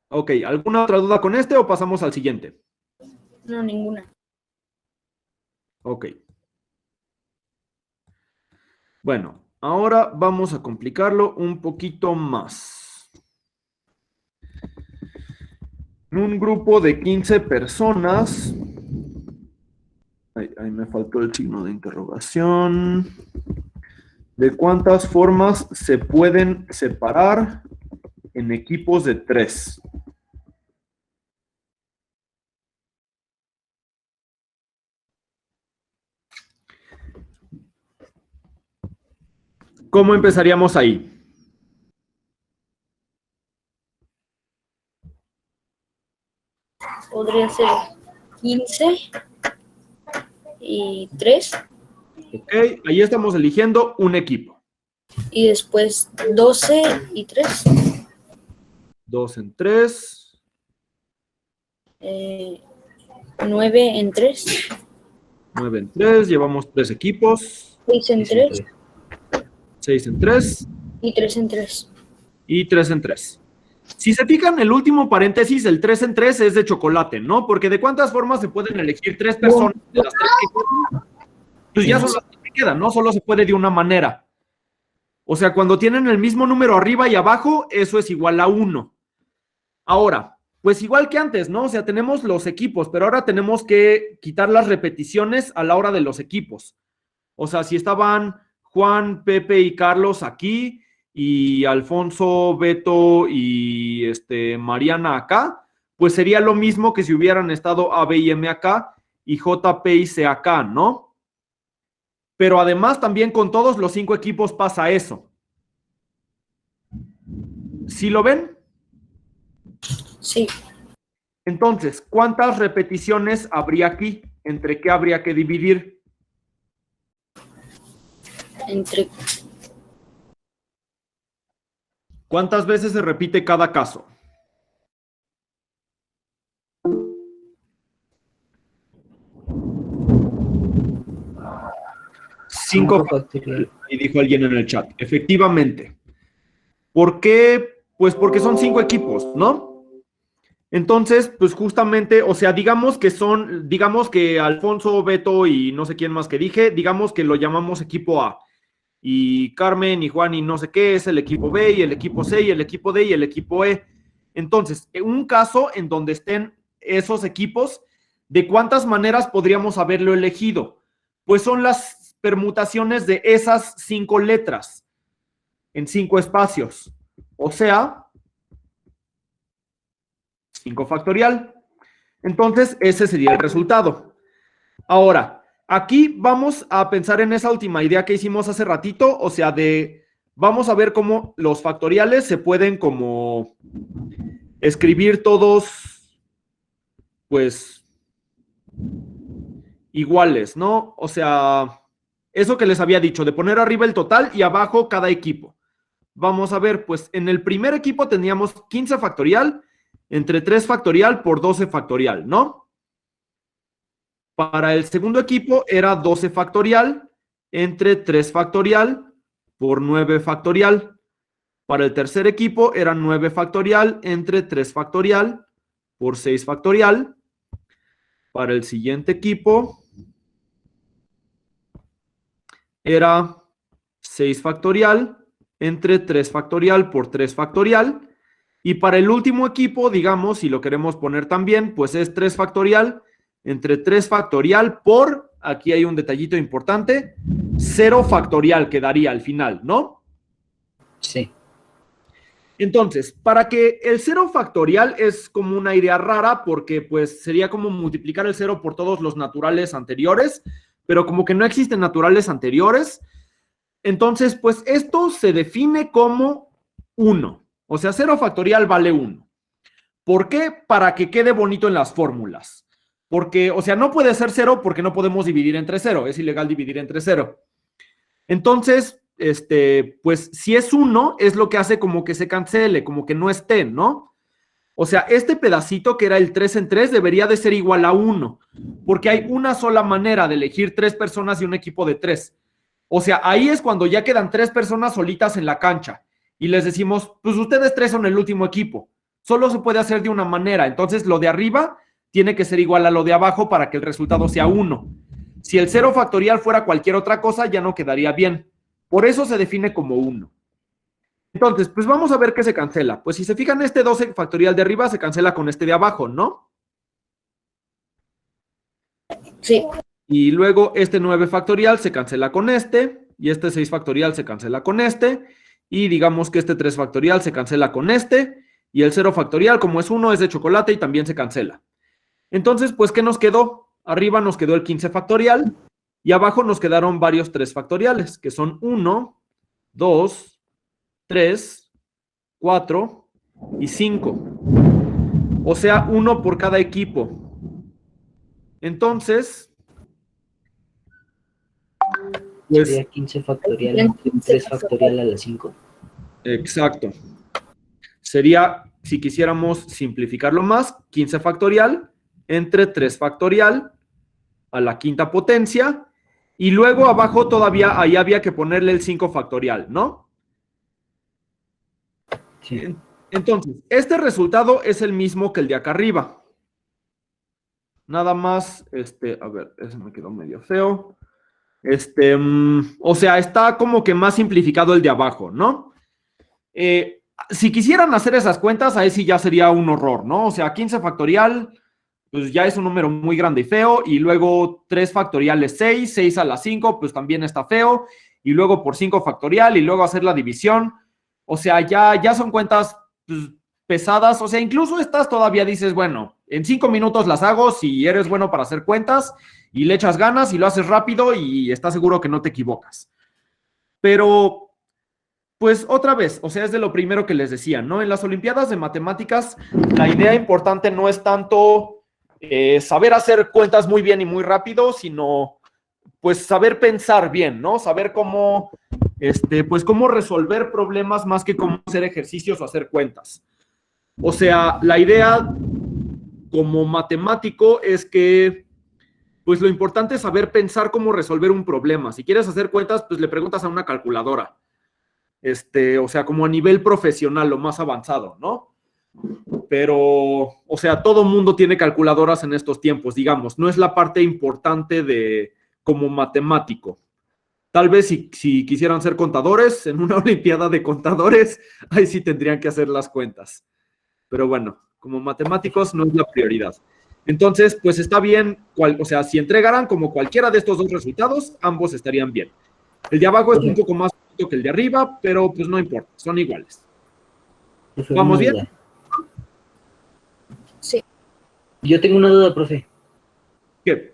Ok, ¿alguna otra duda con este o pasamos al siguiente? No, ninguna. Ok. Bueno, ahora vamos a complicarlo un poquito más. En un grupo de 15 personas Ahí me faltó el signo de interrogación. ¿De cuántas formas se pueden separar en equipos de 3? ¿Cómo empezaríamos ahí? Podría ser 15 y 3. Ok, ahí estamos eligiendo un equipo. Y después 12 y 3. 2 en 3. 9 en 3. 9 en 3. Llevamos 3 equipos. 6 en 3. 6 en 3. Y 3 en 3. Y 3 en 3. Si se fijan, el último paréntesis, el 3 en 3 es de chocolate, ¿no? Porque ¿de cuántas formas se pueden elegir 3 personas de las 3 que quedan? Pues ya son las que quedan, ¿no? Solo se puede de una manera. O sea, cuando tienen el mismo número arriba y abajo, eso es igual a 1. Ahora, pues igual que antes, ¿no? O sea, tenemos los equipos, pero ahora tenemos que quitar las repeticiones a la hora de los equipos. O sea, si estaban Juan, Pepe y Carlos aquí, y Alfonso, Beto y Mariana acá, pues sería lo mismo que si hubieran estado A, B y M acá y J, P y C acá, ¿no? Pero además también con todos los 5 equipos pasa eso. ¿Sí lo ven? Sí. Entonces, ¿cuántas repeticiones habría aquí? ¿Entre qué habría que dividir? Entre ¿Cuántas veces se repite cada caso? 5 factorial. Y dijo alguien en el chat. Efectivamente. ¿Por qué? Pues porque son 5 equipos, ¿no? Entonces, pues justamente, o sea, digamos que Alfonso, Beto y no sé quién más que dije, digamos que lo llamamos equipo A. Y Carmen y Juan y no sé qué es el equipo B y el equipo C y el equipo D y el equipo E. Entonces, en un caso en donde estén esos equipos, ¿de cuántas maneras podríamos haberlo elegido? Pues son las permutaciones de esas 5 letras en 5 espacios. O sea, 5 factorial. Entonces, ese sería el resultado. Ahora, aquí vamos a pensar en esa última idea que hicimos hace ratito, o sea, vamos a ver cómo los factoriales se pueden como escribir todos, pues, iguales, ¿no? O sea, eso que les había dicho, de poner arriba el total y abajo cada equipo. Vamos a ver, pues, en el primer equipo teníamos 15 factorial entre 3 factorial por 12 factorial, ¿no? Para el segundo equipo era 12 factorial entre 3 factorial por 9 factorial. Para el tercer equipo era 9 factorial entre 3 factorial por 6 factorial. Para el siguiente equipo era 6 factorial entre 3 factorial por 3 factorial. Y para el último equipo, digamos, si lo queremos poner también, pues es 3 factorial entre 3 factorial por, aquí hay un detallito importante, 0 factorial quedaría al final, ¿no? Sí. Entonces, para que el 0 factorial es como una idea rara porque pues sería como multiplicar el 0 por todos los naturales anteriores, pero como que no existen naturales anteriores, entonces pues esto se define como 1. O sea, 0 factorial vale 1. ¿Por qué? Para que quede bonito en las fórmulas. Porque, o sea, no puede ser 0 porque no podemos dividir entre 0. Es ilegal dividir entre 0. Entonces, pues si es 1, es lo que hace como que se cancele, como que no esté, ¿no? O sea, este pedacito que era el 3 en 3 debería de ser igual a 1, porque hay una sola manera de elegir 3 personas y un equipo de 3. O sea, ahí es cuando ya quedan 3 personas solitas en la cancha y les decimos, pues ustedes 3 son el último equipo. Solo se puede hacer de una manera, entonces lo de arriba tiene que ser igual a lo de abajo para que el resultado sea 1. Si el 0 factorial fuera cualquier otra cosa, ya no quedaría bien. Por eso se define como 1. Entonces, pues vamos a ver qué se cancela. Pues si se fijan, este 12 factorial de arriba se cancela con este de abajo, ¿no? Sí. Y luego este 9 factorial se cancela con este, y este 6 factorial se cancela con este, y digamos que este 3 factorial se cancela con este, y el 0 factorial, como es 1, es de chocolate y también se cancela. Entonces, pues, ¿qué nos quedó? Arriba nos quedó el 15 factorial, y abajo nos quedaron varios 3 factoriales, que son 1, 2, 3, 4 y 5. O sea, 1 por cada equipo. Entonces, pues, Sería 15 factorial entre 3 factorial a la 5. exacto. Sería, si quisiéramos simplificarlo más, 15 factorial entre 3 factorial a la quinta potencia, y luego abajo todavía ahí había que ponerle el 5 factorial, ¿no? Sí. Entonces, este resultado es el mismo que el de acá arriba. Nada más, a ver, ese me quedó medio feo. O sea, está como que más simplificado el de abajo, ¿no? Si quisieran hacer esas cuentas, ahí sí ya sería un horror, ¿no? O sea, 15 factorial, pues ya es un número muy grande y feo, y luego 3 factorial es 6, 6 a la 5, pues también está feo, y luego por 5 factorial, y luego hacer la división. O sea, ya son cuentas pues, pesadas, o sea, incluso estas todavía dices, bueno, en 5 minutos las hago si eres bueno para hacer cuentas, y le echas ganas y lo haces rápido y estás seguro que no te equivocas. Pero, pues otra vez, o sea, es de lo primero que les decía, ¿no? En las Olimpiadas de Matemáticas, la idea importante no es tanto saber hacer cuentas muy bien y muy rápido, sino pues saber pensar bien, ¿no? Saber cómo, pues cómo resolver problemas más que cómo hacer ejercicios o hacer cuentas. O sea, la idea como matemático es que pues lo importante es saber pensar cómo resolver un problema. Si quieres hacer cuentas, pues le preguntas a una calculadora. O sea, como a nivel profesional, lo más avanzado, ¿no? Pero, o sea, todo mundo tiene calculadoras en estos tiempos, digamos. No es la parte importante de como matemático. Tal vez si quisieran ser contadores, en una olimpiada de contadores, ahí sí tendrían que hacer las cuentas. Pero bueno, como matemáticos no es la prioridad. Entonces, pues está bien, o sea, si entregaran como cualquiera de estos dos resultados, ambos estarían bien. El de abajo es un poco más bonito que el de arriba, pero pues no importa, son iguales. Profe, ¿Vamos una bien? duda. Sí. Yo tengo una duda, profe. ¿Qué?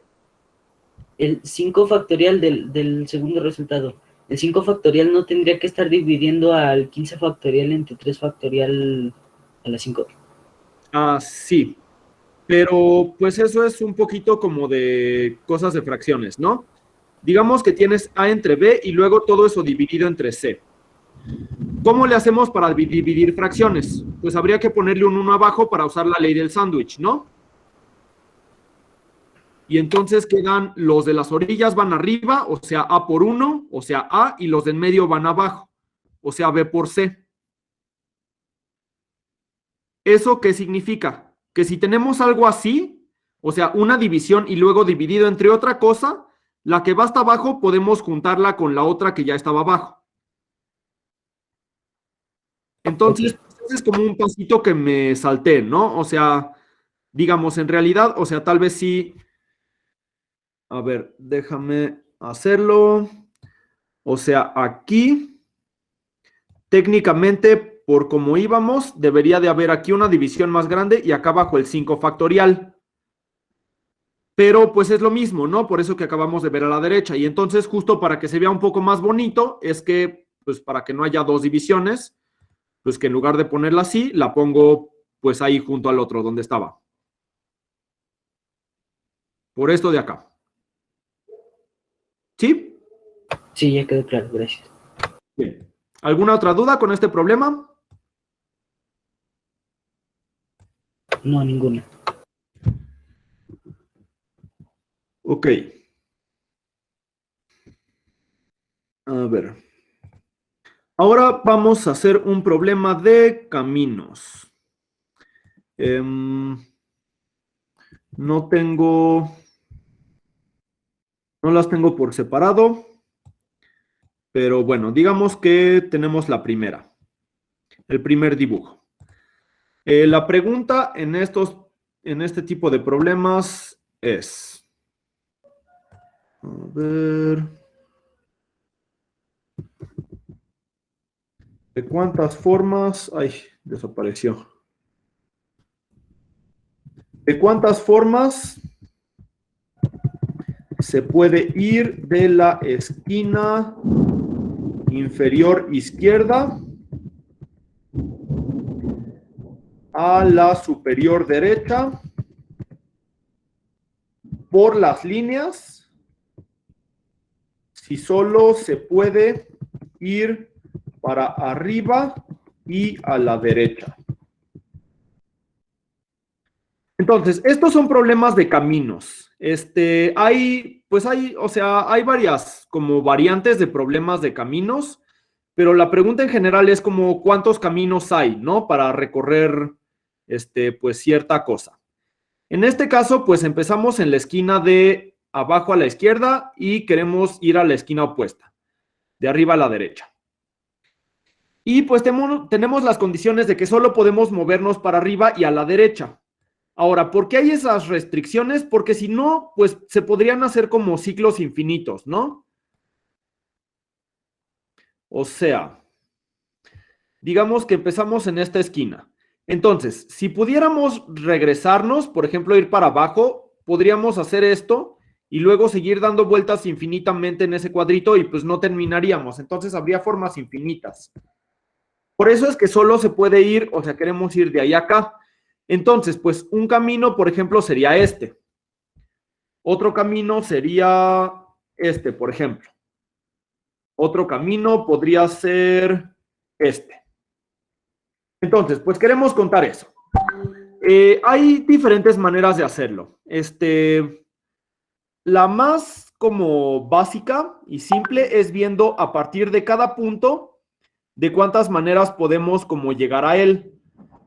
El 5 factorial del segundo resultado. El 5 factorial no tendría que estar dividiendo al 15 factorial entre 3 factorial a la 5. Ah, sí. Pero pues eso es un poquito como de cosas de fracciones, ¿no? Digamos que tienes A entre B y luego todo eso dividido entre C. ¿Cómo le hacemos para dividir fracciones? Pues habría que ponerle un 1 abajo para usar la ley del sándwich, ¿no? Y entonces quedan los de las orillas van arriba, o sea, A por 1, o sea, A, y los de en medio van abajo, o sea, B por C. ¿Eso qué significa? Que si tenemos algo así, o sea, una división y luego dividido entre otra cosa, la que va hasta abajo podemos juntarla con la otra que ya estaba abajo. Entonces, ese es como un pasito que me salté, ¿no? O sea, digamos, en realidad, o sea, tal vez sí. A ver, déjame hacerlo. O sea, aquí, técnicamente, por como íbamos, debería de haber aquí una división más grande y acá abajo el 5 factorial. Pero pues es lo mismo, ¿no? Por eso que acabamos de ver a la derecha. Y entonces, justo para que se vea un poco más bonito, es que, pues para que no haya dos divisiones, pues que en lugar de ponerla así, la pongo pues ahí junto al otro, donde estaba. Por esto de acá. ¿Sí? Sí, ya quedó claro, gracias. Bien. ¿Alguna otra duda con este problema? No, ninguna. Ok. A ver. Ahora vamos a hacer un problema de caminos. No las tengo por separado, pero bueno, digamos que tenemos la primera, el primer dibujo. La pregunta en este tipo de problemas es, A ver. ¿De cuántas formas? Ay, desapareció. ¿De cuántas formas se puede ir de la esquina inferior izquierda a la superior derecha por las líneas si solo se puede ir para arriba y a la derecha? Entonces, estos son problemas de caminos. Hay varias como variantes de problemas de caminos, pero la pregunta en general es como cuántos caminos hay, ¿no? Para recorrer, pues cierta cosa. En este caso, pues empezamos en la esquina de abajo a la izquierda y queremos ir a la esquina opuesta, de arriba a la derecha. Y pues tenemos las condiciones de que solo podemos movernos para arriba y a la derecha. Ahora, ¿por qué hay esas restricciones? Porque si no, pues se podrían hacer como ciclos infinitos, ¿no? O sea, digamos que empezamos en esta esquina. Entonces, si pudiéramos regresarnos, por ejemplo, ir para abajo, podríamos hacer esto y luego seguir dando vueltas infinitamente en ese cuadrito y pues no terminaríamos. Entonces, habría formas infinitas. Por eso es que solo se puede ir, o sea, queremos ir de ahí a acá. Entonces, pues un camino, por ejemplo, sería este. Otro camino sería este, por ejemplo. Otro camino podría ser este. Entonces, pues queremos contar eso. Hay diferentes maneras de hacerlo. La más como básica y simple es viendo a partir de cada punto de cuántas maneras podemos como llegar a él.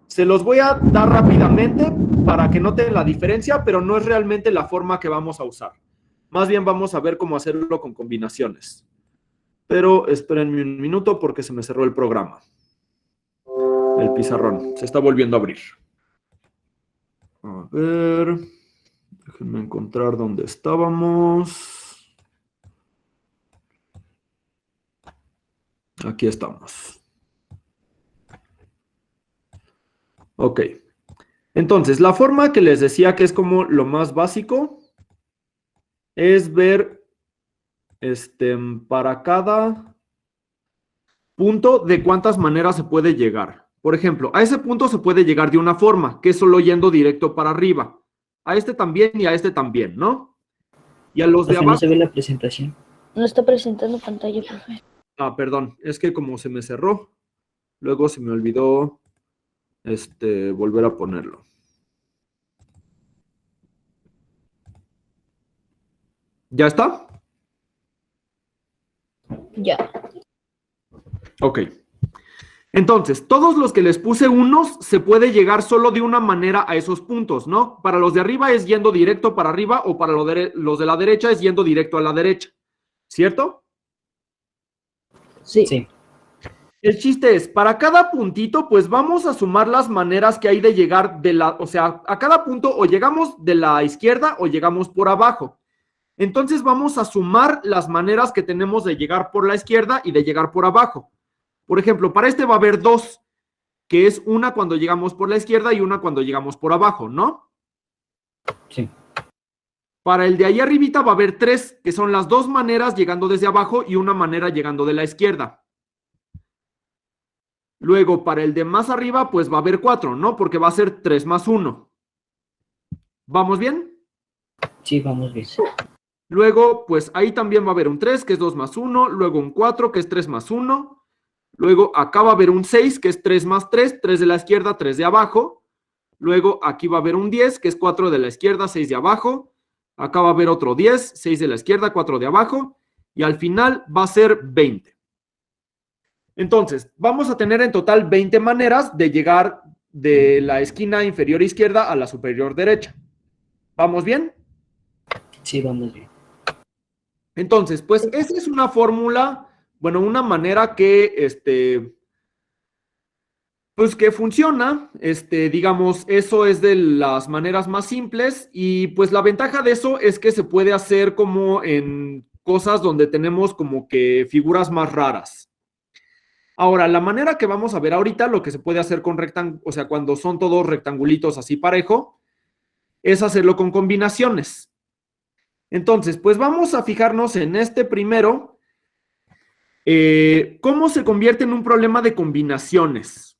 Se los voy a dar rápidamente para que noten la diferencia, pero no es realmente la forma que vamos a usar. Más bien vamos a ver cómo hacerlo con combinaciones. Pero espérenme un minuto porque se me cerró el programa. El pizarrón se está volviendo a abrir. A ver, déjenme encontrar dónde estábamos. Aquí estamos. Ok. Entonces, la forma que les decía que es como lo más básico es ver para cada punto de cuántas maneras se puede llegar. Por ejemplo, a ese punto se puede llegar de una forma, que es solo yendo directo para arriba. A este también y a este también, ¿no? Y a los de abajo... No se ve la presentación. No está presentando pantalla, profe. Ah, perdón, es que como se me cerró, luego se me olvidó volver a ponerlo. ¿Ya está? Ya. Ok. Entonces, todos los que les puse unos, se puede llegar solo de una manera a esos puntos, ¿no? Para los de arriba es yendo directo para arriba o para los de la derecha es yendo directo a la derecha, ¿cierto? Sí. Sí. El chiste es, para cada puntito, pues vamos a sumar las maneras que hay de llegar o sea, a cada punto o llegamos de la izquierda o llegamos por abajo. Entonces vamos a sumar las maneras que tenemos de llegar por la izquierda y de llegar por abajo. Por ejemplo, para este va a haber dos, que es una cuando llegamos por la izquierda y una cuando llegamos por abajo, ¿no? Sí. Para el de ahí arribita va a haber tres, que son las dos maneras llegando desde abajo y una manera llegando de la izquierda. Luego, para el de más arriba, pues va a haber cuatro, ¿no? Porque va a ser 3 más 1. ¿Vamos bien? Sí, vamos bien. Luego, pues ahí también va a haber un 3, que es 2 más 1. Luego un 4, que es 3 más 1. Luego acá va a haber un 6, que es 3 más 3, 3 de la izquierda, 3 de abajo. Luego aquí va a haber un 10, que es 4 de la izquierda, 6 de abajo. Acá va a haber otro 10, 6 de la izquierda, 4 de abajo. Y al final va a ser 20. Entonces, vamos a tener en total 20 maneras de llegar de la esquina inferior izquierda a la superior derecha. ¿Vamos bien? Sí, vamos bien. Entonces, pues esa es una fórmula, bueno, una manera que, Pues que funciona, digamos, eso es de las maneras más simples y pues la ventaja de eso es que se puede hacer como en cosas donde tenemos como que figuras más raras. Ahora, la manera que vamos a ver ahorita, lo que se puede hacer con rectángulos, o sea, cuando son todos rectangulitos así parejo, es hacerlo con combinaciones. Entonces, pues vamos a fijarnos en este primero. ¿Cómo se convierte en un problema de combinaciones?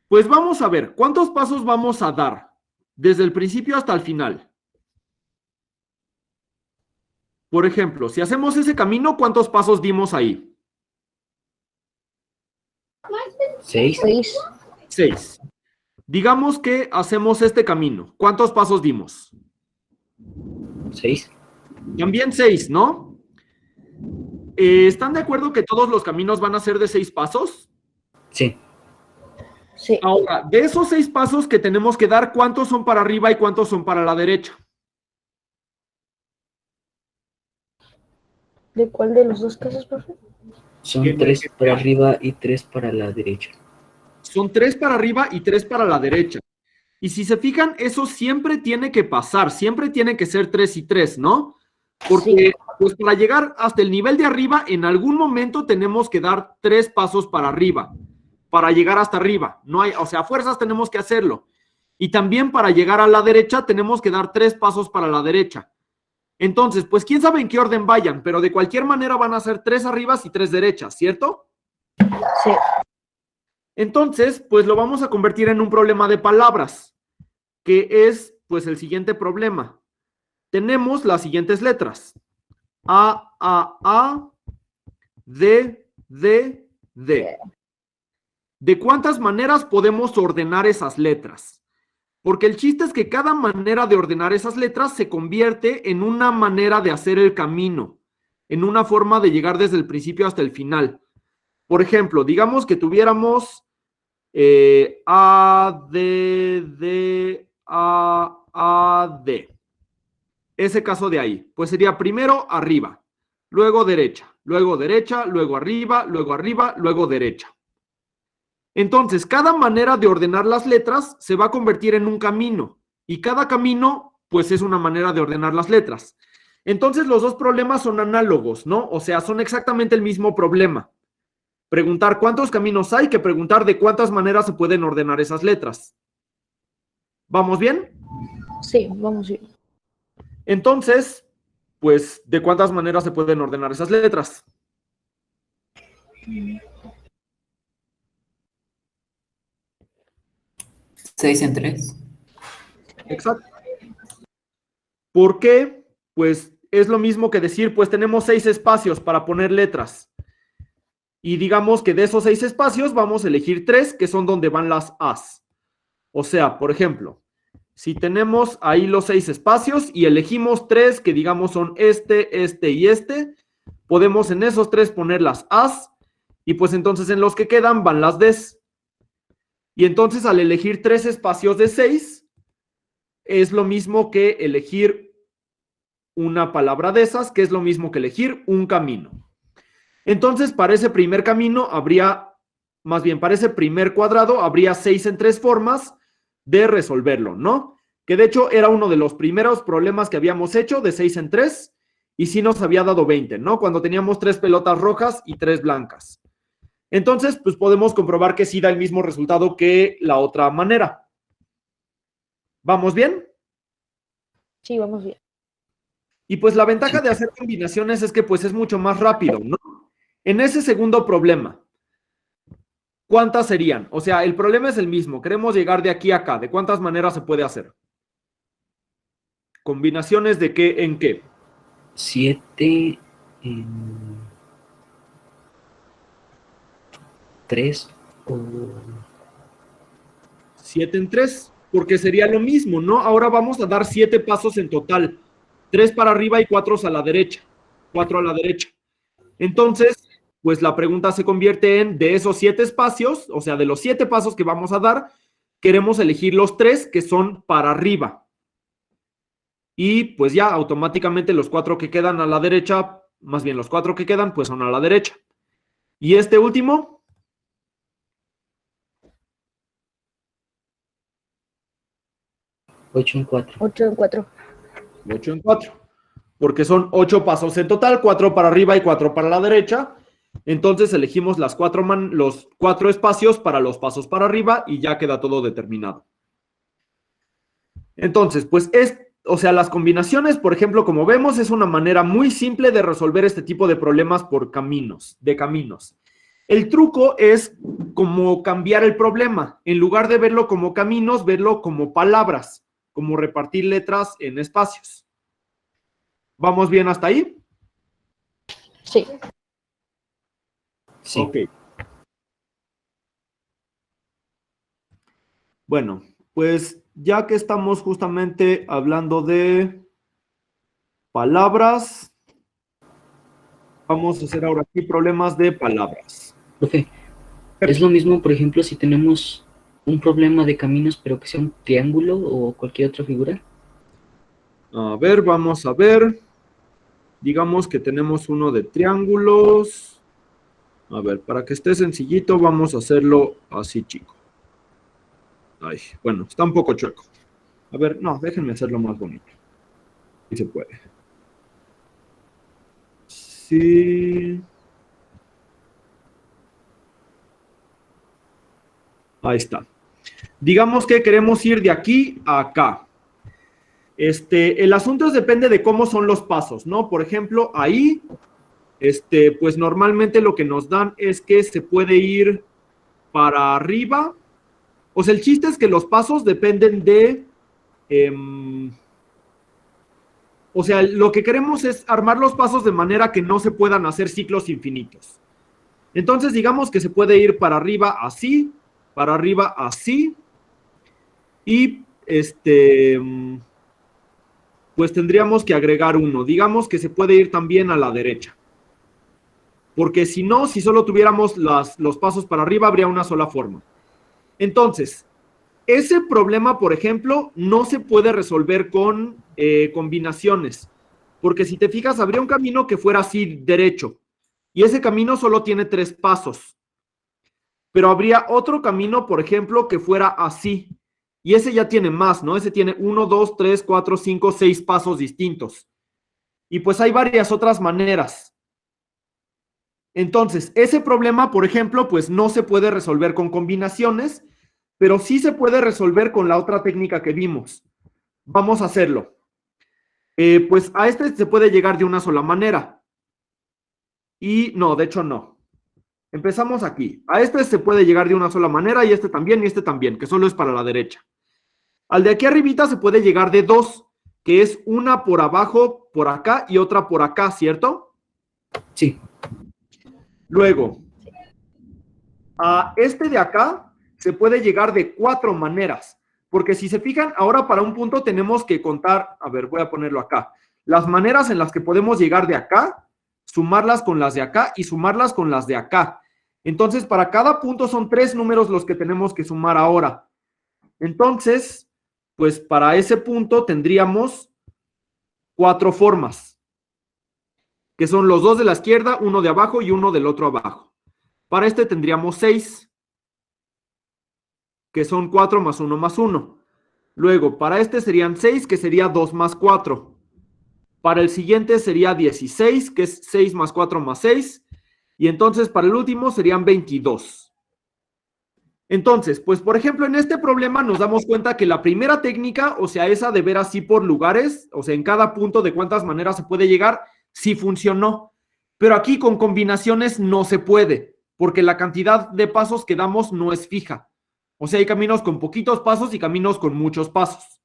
Pues vamos a ver, ¿cuántos pasos vamos a dar? Desde el principio hasta el final. Por ejemplo, si hacemos ese camino, ¿cuántos pasos dimos ahí? 6. 6. 6. Digamos que hacemos este camino. ¿Cuántos pasos dimos? 6. También 6, ¿no? ¿Están de acuerdo que todos los caminos van a ser de 6 pasos? Sí. Sí. Ahora, de esos 6 pasos que tenemos que dar, ¿cuántos son para arriba y cuántos son para la derecha? ¿De cuál de los dos casos, profe? Son Que- 3 para arriba y 3 para la derecha. Son 3 para arriba y 3 para la derecha. Y si se fijan, eso siempre tiene que pasar, siempre tiene que ser 3 y 3, ¿no? Porque pues para llegar hasta el nivel de arriba, en algún momento tenemos que dar 3 pasos para arriba, para llegar hasta arriba. No hay, o sea, a fuerzas tenemos que hacerlo. Y también para llegar a la derecha tenemos que dar 3 pasos para la derecha. Entonces, pues quién sabe en qué orden vayan, pero de cualquier manera van a ser 3 arribas y 3 derechas, ¿cierto? Sí. Entonces, pues lo vamos a convertir en un problema de palabras, que es pues el siguiente problema. Tenemos las siguientes letras. A, D, D, D. ¿De cuántas maneras podemos ordenar esas letras? Porque el chiste es que cada manera de ordenar esas letras se convierte en una manera de hacer el camino, en una forma de llegar desde el principio hasta el final. Por ejemplo, digamos que tuviéramos A, D, D, A, D. Ese caso de ahí, pues sería primero arriba, luego derecha, luego derecha, luego arriba, luego derecha. Entonces, cada manera de ordenar las letras se va a convertir en un camino y cada camino, pues es una manera de ordenar las letras. Entonces, los dos problemas son análogos, ¿no? O sea, son exactamente el mismo problema. Preguntar cuántos caminos hay que preguntar de cuántas maneras se pueden ordenar esas letras. ¿Vamos bien? Sí, vamos bien. Entonces, pues, ¿de cuántas maneras se pueden ordenar esas letras? ¿6 en 3? Exacto. ¿Por qué? Pues es lo mismo que decir, pues tenemos 6 espacios para poner letras. Y digamos que de esos 6 espacios vamos a elegir 3 que son donde van las As. O sea, por ejemplo, si tenemos ahí los 6 espacios y elegimos 3 que digamos son este y este, podemos en esos 3 poner las As y pues entonces en los que quedan van las Ds. Y entonces al elegir 3 espacios de 6, es lo mismo que elegir una palabra de esas, que es lo mismo que elegir un camino. Entonces, para ese primer camino habría, más bien, para ese primer cuadrado habría 6 en 3 formas de resolverlo, ¿no? Que de hecho era uno de los primeros problemas que habíamos hecho de 6 en 3 y sí nos había dado 20, ¿no? Cuando teníamos 3 pelotas rojas y 3 blancas. Entonces, pues podemos comprobar que sí da el mismo resultado que la otra manera. ¿Vamos bien? Sí, vamos bien. Y pues la ventaja de hacer combinaciones es que pues es mucho más rápido, ¿no? En ese segundo problema, ¿cuántas serían? O sea, el problema es el mismo. Queremos llegar de aquí a acá. ¿De cuántas maneras se puede hacer? ¿Combinaciones de qué en qué? 7 en 3 o 7 en 3, porque sería lo mismo, ¿no? Ahora vamos a dar 7 pasos en total. 3 para arriba y 4 a la derecha. 4 a la derecha. Entonces, pues la pregunta se convierte en, de esos 7 espacios, o sea, de los 7 pasos que vamos a dar, queremos elegir los 3 que son para arriba. Y pues ya automáticamente los 4 que quedan a la derecha, más bien los 4 que quedan, pues son a la derecha. Y este último, 8 en 4. 8 en 4. 8 en 4. Porque son 8 pasos en total, 4 para arriba y 4 para la derecha. Entonces elegimos los 4 espacios para los pasos para arriba y ya queda todo determinado. Entonces, pues las combinaciones, por ejemplo, como vemos, es una manera muy simple de resolver este tipo de problemas por caminos. El truco es como cambiar el problema. En lugar de verlo como caminos, verlo como palabras, como repartir letras en espacios. ¿Vamos bien hasta ahí? Sí. Sí. Ok. Bueno, pues ya que estamos justamente hablando de palabras, vamos a hacer ahora aquí problemas de palabras. Profe, es lo mismo, por ejemplo, si tenemos un problema de caminos, pero que sea un triángulo o cualquier otra figura. A ver, vamos a ver. Digamos que tenemos uno de triángulos. A ver, para que esté sencillito, vamos a hacerlo así, chico. Ay, bueno, está un poco chueco. A ver, no, déjenme hacerlo más bonito. Si se puede. Sí. Ahí está. Digamos que queremos ir de aquí a acá. El asunto depende de cómo son los pasos, ¿no? Por ejemplo, ahí, pues normalmente lo que nos dan es que se puede ir para arriba. O sea, el chiste es que los pasos dependen de... o sea, lo que queremos es armar los pasos de manera que no se puedan hacer ciclos infinitos. Entonces, digamos que se puede ir para arriba así, para arriba así, y pues tendríamos que agregar uno. Digamos que se puede ir también a la derecha. Porque si no, si solo tuviéramos los pasos para arriba, habría una sola forma. Entonces, ese problema, por ejemplo, no se puede resolver con combinaciones. Porque si te fijas, habría un camino que fuera así derecho. Y ese camino solo tiene 3 pasos. Pero habría otro camino, por ejemplo, que fuera así. Y ese ya tiene más, ¿no? Ese tiene 1, 2, 3, 4, 5, 6 pasos distintos. Y pues hay varias otras maneras. Entonces, ese problema, por ejemplo, pues no se puede resolver con combinaciones, pero sí se puede resolver con la otra técnica que vimos. Vamos a hacerlo. Pues a se puede llegar de una sola manera. Y no, de hecho no. Empezamos aquí. A se puede llegar de una sola manera y también, que solo es para la derecha. Al de aquí arribita se puede llegar de 2, que es una por abajo, por acá, y otra por acá, ¿cierto? Sí. Luego, a de acá se puede llegar de 4 maneras, porque si se fijan, ahora para un punto tenemos que contar, a ver, voy a ponerlo acá, las maneras en las que podemos llegar de acá, sumarlas con las de acá y sumarlas con las de acá. Entonces, para cada punto son 3 números los que tenemos que sumar ahora. Entonces, pues para ese punto tendríamos 4 formas, que son los 2 de la izquierda, uno de abajo y uno del otro abajo. Para tendríamos 6, que son 4 más 1 más 1. Luego, para serían 6, que sería 2 más 4. Para el siguiente sería 16, que es 6 más 4 más 6. Y entonces para el último serían 22. Entonces, pues por ejemplo, en este problema nos damos cuenta que la primera técnica, o sea, esa de ver así por lugares, o sea, en cada punto de cuántas maneras se puede llegar, sí funcionó. Pero aquí con combinaciones no se puede, porque la cantidad de pasos que damos no es fija. O sea, hay caminos con poquitos pasos y caminos con muchos pasos.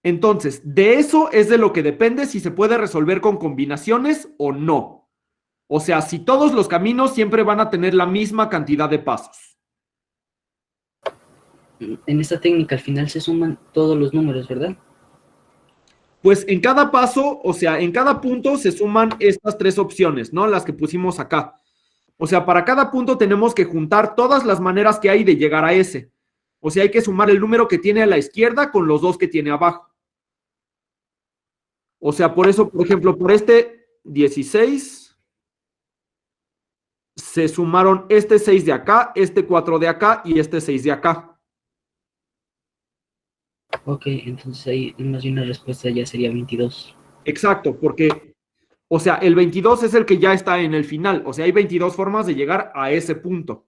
Entonces, de eso es de lo que depende si se puede resolver con combinaciones o no. O sea, si todos los caminos siempre van a tener la misma cantidad de pasos. En esta técnica al final se suman todos los números, ¿verdad? Pues en cada paso, o sea, en cada punto se suman estas 3 opciones, ¿no? Las que pusimos acá. O sea, para cada punto tenemos que juntar todas las maneras que hay de llegar a ese. O sea, hay que sumar el número que tiene a la izquierda con los 2 que tiene abajo. O sea, por eso, por ejemplo, por 16, se sumaron 6 de acá, 4 de acá y 6 de acá. Ok, entonces ahí más bien la respuesta ya sería 22. Exacto, porque, o sea, el 22 es el que ya está en el final. O sea, hay 22 formas de llegar a ese punto.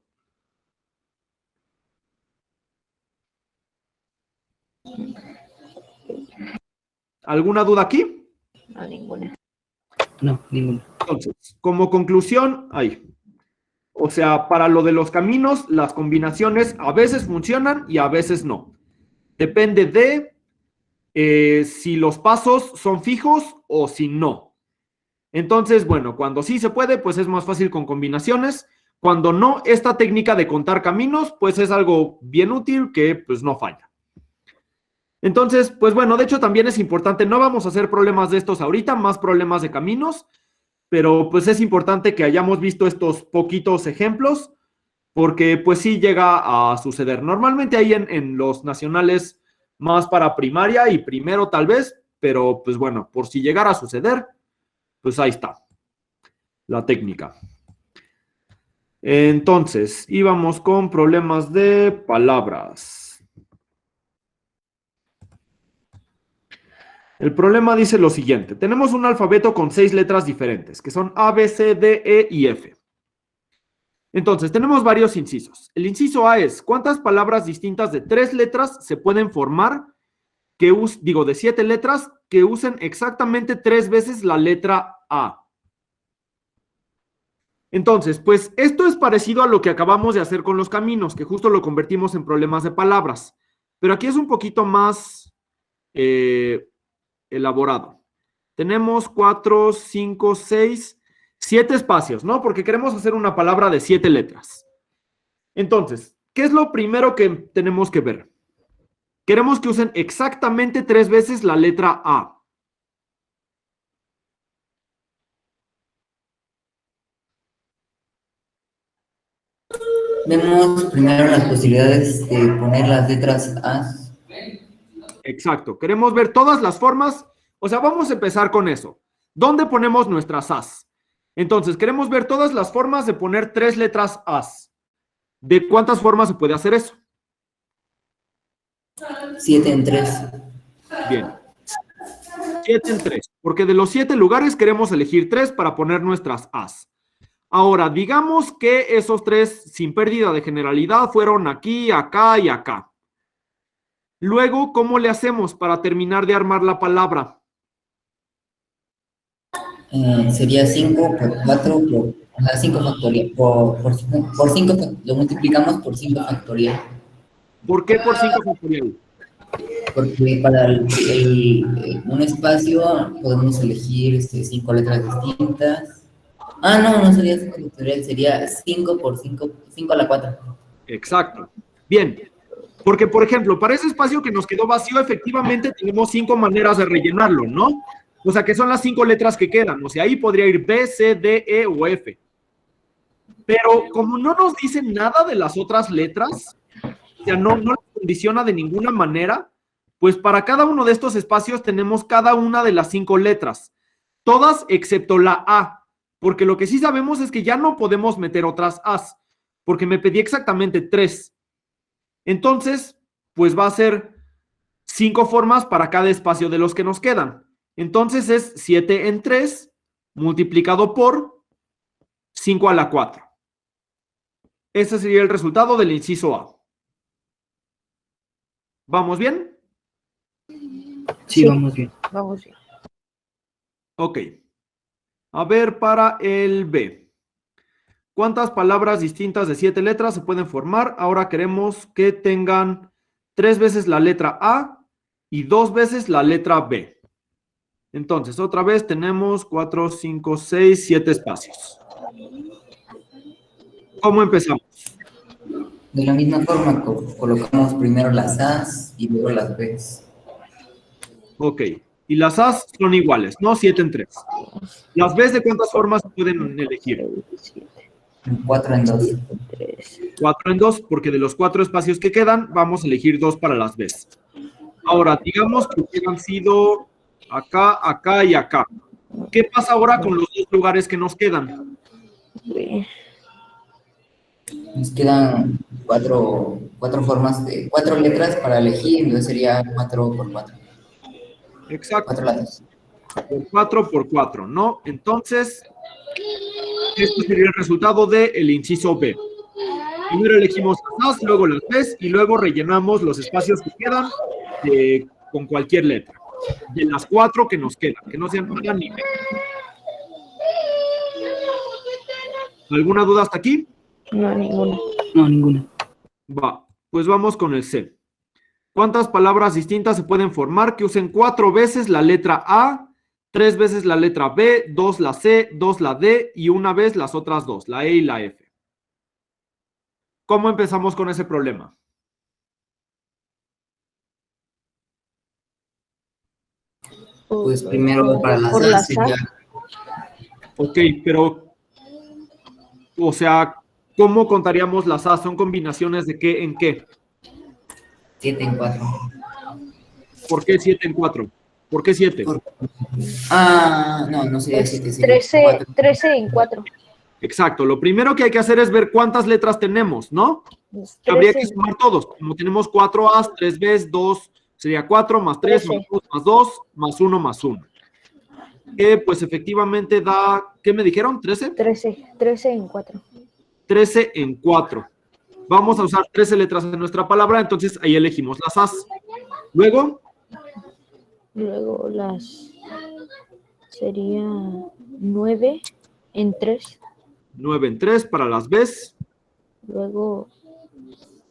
¿Alguna duda aquí? No, ninguna. No, ninguno. Entonces, como conclusión, ahí. O sea, para lo de los caminos, las combinaciones a veces funcionan y a veces no. Depende de si los pasos son fijos o si no. Entonces, bueno, cuando sí se puede, pues es más fácil con combinaciones. Cuando no, esta técnica de contar caminos, pues es algo bien útil que pues no falla. Entonces, pues bueno, de hecho también es importante, no vamos a hacer problemas de estos ahorita, más problemas de caminos, pero pues es importante que hayamos visto estos poquitos ejemplos, porque pues sí llega a suceder. Normalmente hay en los nacionales más para primaria y primero tal vez, pero pues bueno, por si llegara a suceder, pues ahí está la técnica. Entonces, íbamos con problemas de palabras. El problema dice lo siguiente. Tenemos un alfabeto con 6 letras diferentes, que son A, B, C, D, E y F. Entonces, tenemos varios incisos. El inciso A es, ¿cuántas palabras distintas de 3 letras se pueden formar, de 7 letras, que usen exactamente 3 veces la letra A? Entonces, pues esto es parecido a lo que acabamos de hacer con los caminos, que justo lo convertimos en problemas de palabras. Pero aquí es un poquito más elaborado. Tenemos 4, 5, 6, 7 espacios, ¿no? Porque queremos hacer una palabra de 7 letras. Entonces, ¿qué es lo primero que tenemos que ver? Queremos que usen exactamente 3 veces la letra A. Vemos primero las posibilidades de poner las letras A. Exacto. Queremos ver todas las formas. O sea, vamos a empezar con eso. ¿Dónde ponemos nuestras As? Entonces, queremos ver todas las formas de poner 3 letras As. ¿De cuántas formas se puede hacer eso? 7 en 3. Bien. 7 en 3. Porque de los 7 lugares queremos elegir 3 para poner nuestras As. Ahora, digamos que esos 3, sin pérdida de generalidad, fueron aquí, acá y acá. Luego, ¿cómo le hacemos para terminar de armar la palabra? Sería 5 por 4 por 5 factorial. Por 5 lo multiplicamos por 5 factorial. ¿Por qué por 5 factorial? Porque para un espacio podemos elegir 5 letras distintas. No sería 5 factorial, sería 5 por 5, 5 a la 4. Exacto. Bien. Porque, por ejemplo, para ese espacio que nos quedó vacío, efectivamente tenemos 5 maneras de rellenarlo, ¿no? O sea, que son las 5 letras que quedan. O sea, ahí podría ir B, C, D, E o F. Pero como no nos dicen nada de las otras letras, o sea, no las condiciona de ninguna manera, pues para cada uno de estos espacios tenemos cada una de las 5 letras. Todas excepto la A. Porque lo que sí sabemos es que ya no podemos meter otras As. Porque me pedí exactamente 3. Entonces, pues va a ser 5 formas para cada espacio de los que nos quedan. Entonces es 7 en 3 multiplicado por 5 a la 4. Ese sería el resultado del inciso A. ¿Vamos bien? Sí, vamos bien. Vamos bien. Ok. A ver, para el B. ¿Cuántas palabras distintas de 7 letras se pueden formar? Ahora queremos que tengan 3 veces la letra A y 2 veces la letra B. Entonces, otra vez tenemos 4, 5, 6, 7 espacios. ¿Cómo empezamos? De la misma forma, colocamos primero las A's y luego las B's. Ok. Y las A's son iguales, ¿no? 7 en 3. ¿Las B's de cuántas formas se pueden elegir? 4 en 2. 4 en 2, porque de los 4 espacios que quedan, vamos a elegir 2 para las B's. Ahora, digamos que hubieran sido acá, acá y acá. ¿Qué pasa ahora con los 2 lugares que nos quedan? Nos quedan 4 4 formas de 4 letras para elegir, entonces sería 4 por 4. Exacto. 4 lados. Por 4 por 4, ¿no? Entonces, este sería el resultado del inciso B. Primero elegimos las A's, luego las B's y luego rellenamos los espacios que quedan con cualquier letra. De las 4 que nos quedan, que no sean A ni B. ¿Alguna duda hasta aquí? No, ninguna. No, ninguna. Va, pues vamos con el C. ¿Cuántas palabras distintas se pueden formar que usen 4 veces la letra A, 3 veces la letra B, 2 la C, 2 la D y una vez las otras 2, la E y la F? ¿Cómo empezamos con ese problema? Pues primero para las Por A las sería Ok, pero, o sea, ¿cómo contaríamos las A? ¿Son combinaciones de qué en qué? 7 en 4. ¿Por qué 7 en 4? ¿Por qué 7? No sería Es 7, sería 13, 4. 13 en 4. Exacto, lo primero que hay que hacer es ver cuántas letras tenemos, ¿no? Es Habría 13. que sumar todos. Como tenemos 4 A's, 3 B's, 2, sería 4 más 3 más 13. 2 más 2 más 1 más 1. Que pues efectivamente da, ¿qué me dijeron? ¿13? 13 en 4. 13 en 4. Vamos a usar 13 letras en nuestra palabra, entonces ahí elegimos las A's. Luego, Luego sería 9 en 3. 9 en 3 para las B's. Luego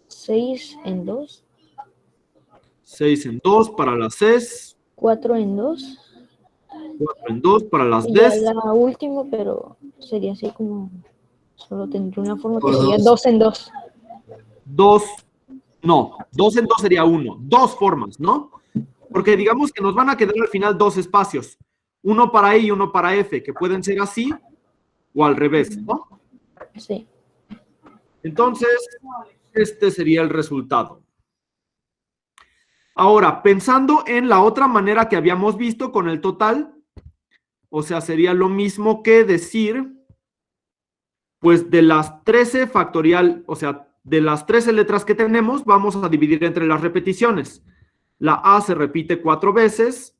6 en 2. 6 en 2 para las C's. 4 en 2. 4 en 2 para las Y ya D's. la última, pero sería así como, solo tendría una forma que Por sería dos. 2 en 2. 2, no, 2 en 2 sería 1. 2 formas, ¿no? Porque digamos que nos van a quedar al final 2 espacios. Uno para E y uno para F, que pueden ser así o al revés, ¿no? Sí. Entonces, este sería el resultado. Ahora, pensando en la otra manera que habíamos visto con el total, o sea, sería lo mismo que decir, pues de las 13 factorial, o sea, de las 13 letras que tenemos, vamos a dividir entre las repeticiones. La A se repite 4 veces,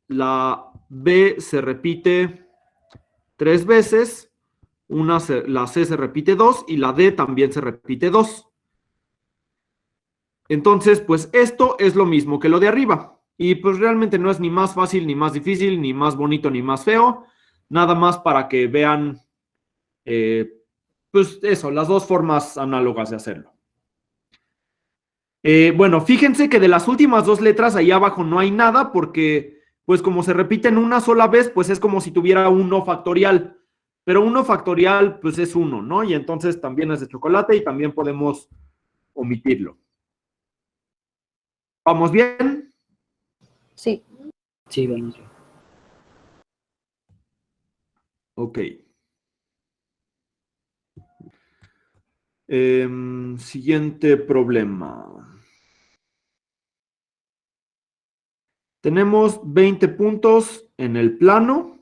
la B se repite 3 veces, la C se repite 2 y la D también se repite 2. Entonces, pues esto es lo mismo que lo de arriba. Y pues realmente no es ni más fácil, ni más difícil, ni más bonito, ni más feo. Nada más para que vean, pues eso, las dos formas análogas de hacerlo. Bueno, fíjense que de las últimas 2 letras ahí abajo no hay nada porque, pues como se repiten una sola vez, pues es como si tuviera 1 factorial. Pero 1 factorial, pues es 1, ¿no? Y entonces también es de chocolate y también podemos omitirlo. ¿Vamos bien? Sí. Sí, vamos bien. Ok. Siguiente problema. Tenemos 20 puntos en el plano,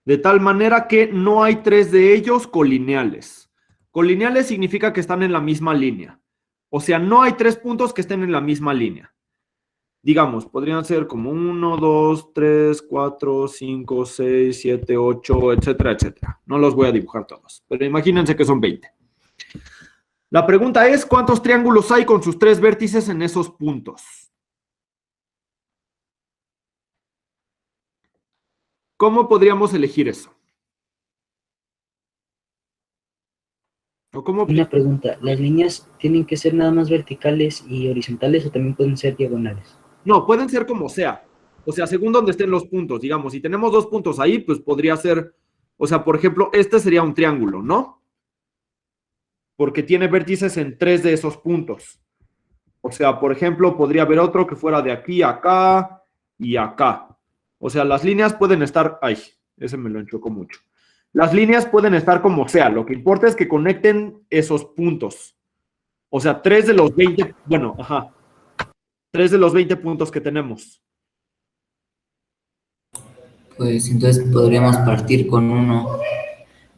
de tal manera que no hay 3 de ellos colineales. Colineales significa que están en la misma línea. O sea, no hay 3 puntos que estén en la misma línea. Digamos, podrían ser como 1, 2, 3, 4, 5, 6, 7, 8, etcétera, etcétera. No los voy a dibujar todos, pero imagínense que son 20. La pregunta es, ¿cuántos triángulos hay con sus 3 vértices en esos puntos? ¿Cómo podríamos elegir eso? ¿O cómo? Una pregunta, ¿las líneas tienen que ser nada más verticales y horizontales o también pueden ser diagonales? No, pueden ser como sea. O sea, según donde estén los puntos, digamos, si tenemos 2 puntos ahí, pues podría ser, o sea, por ejemplo, este sería un triángulo, ¿no? Porque tiene vértices en 3 de esos puntos. O sea, por ejemplo, podría haber otro que fuera de aquí a acá y acá. O sea, las líneas pueden estar, ay, ese me lo enchocó mucho. Las líneas pueden estar como sea, lo que importa es que conecten esos puntos. O sea, 3 de los 20, bueno, ajá, 3 de los 20 puntos que tenemos. Pues entonces podríamos partir con 1,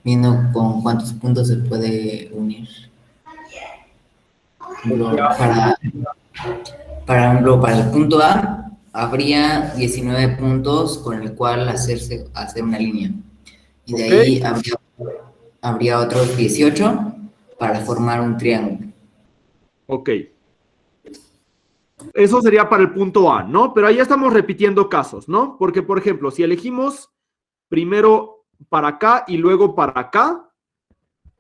viendo con cuántos puntos se puede unir. Para ejemplo, para el punto A, habría 19 puntos con el cual hacer una línea. Y de ahí habría otros 18 para formar un triángulo. Ok. Eso sería para el punto A, ¿no? Pero ahí estamos repitiendo casos, ¿no? Porque, por ejemplo, si elegimos primero para acá y luego para acá,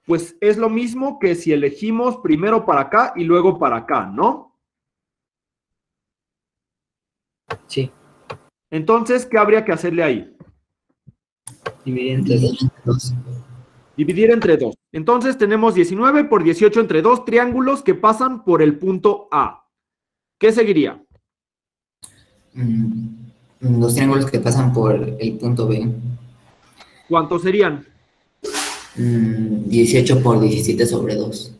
pues es lo mismo que si elegimos primero para acá y luego para acá, ¿no? Sí. Entonces, ¿qué habría que hacerle ahí? Dividir entre 2. Dividir entre 2. Entonces tenemos 19 por 18 entre 2 triángulos que pasan por el punto A. ¿Qué seguiría? Los triángulos que pasan por el punto B. ¿Cuántos serían? 18 por 17 sobre 2.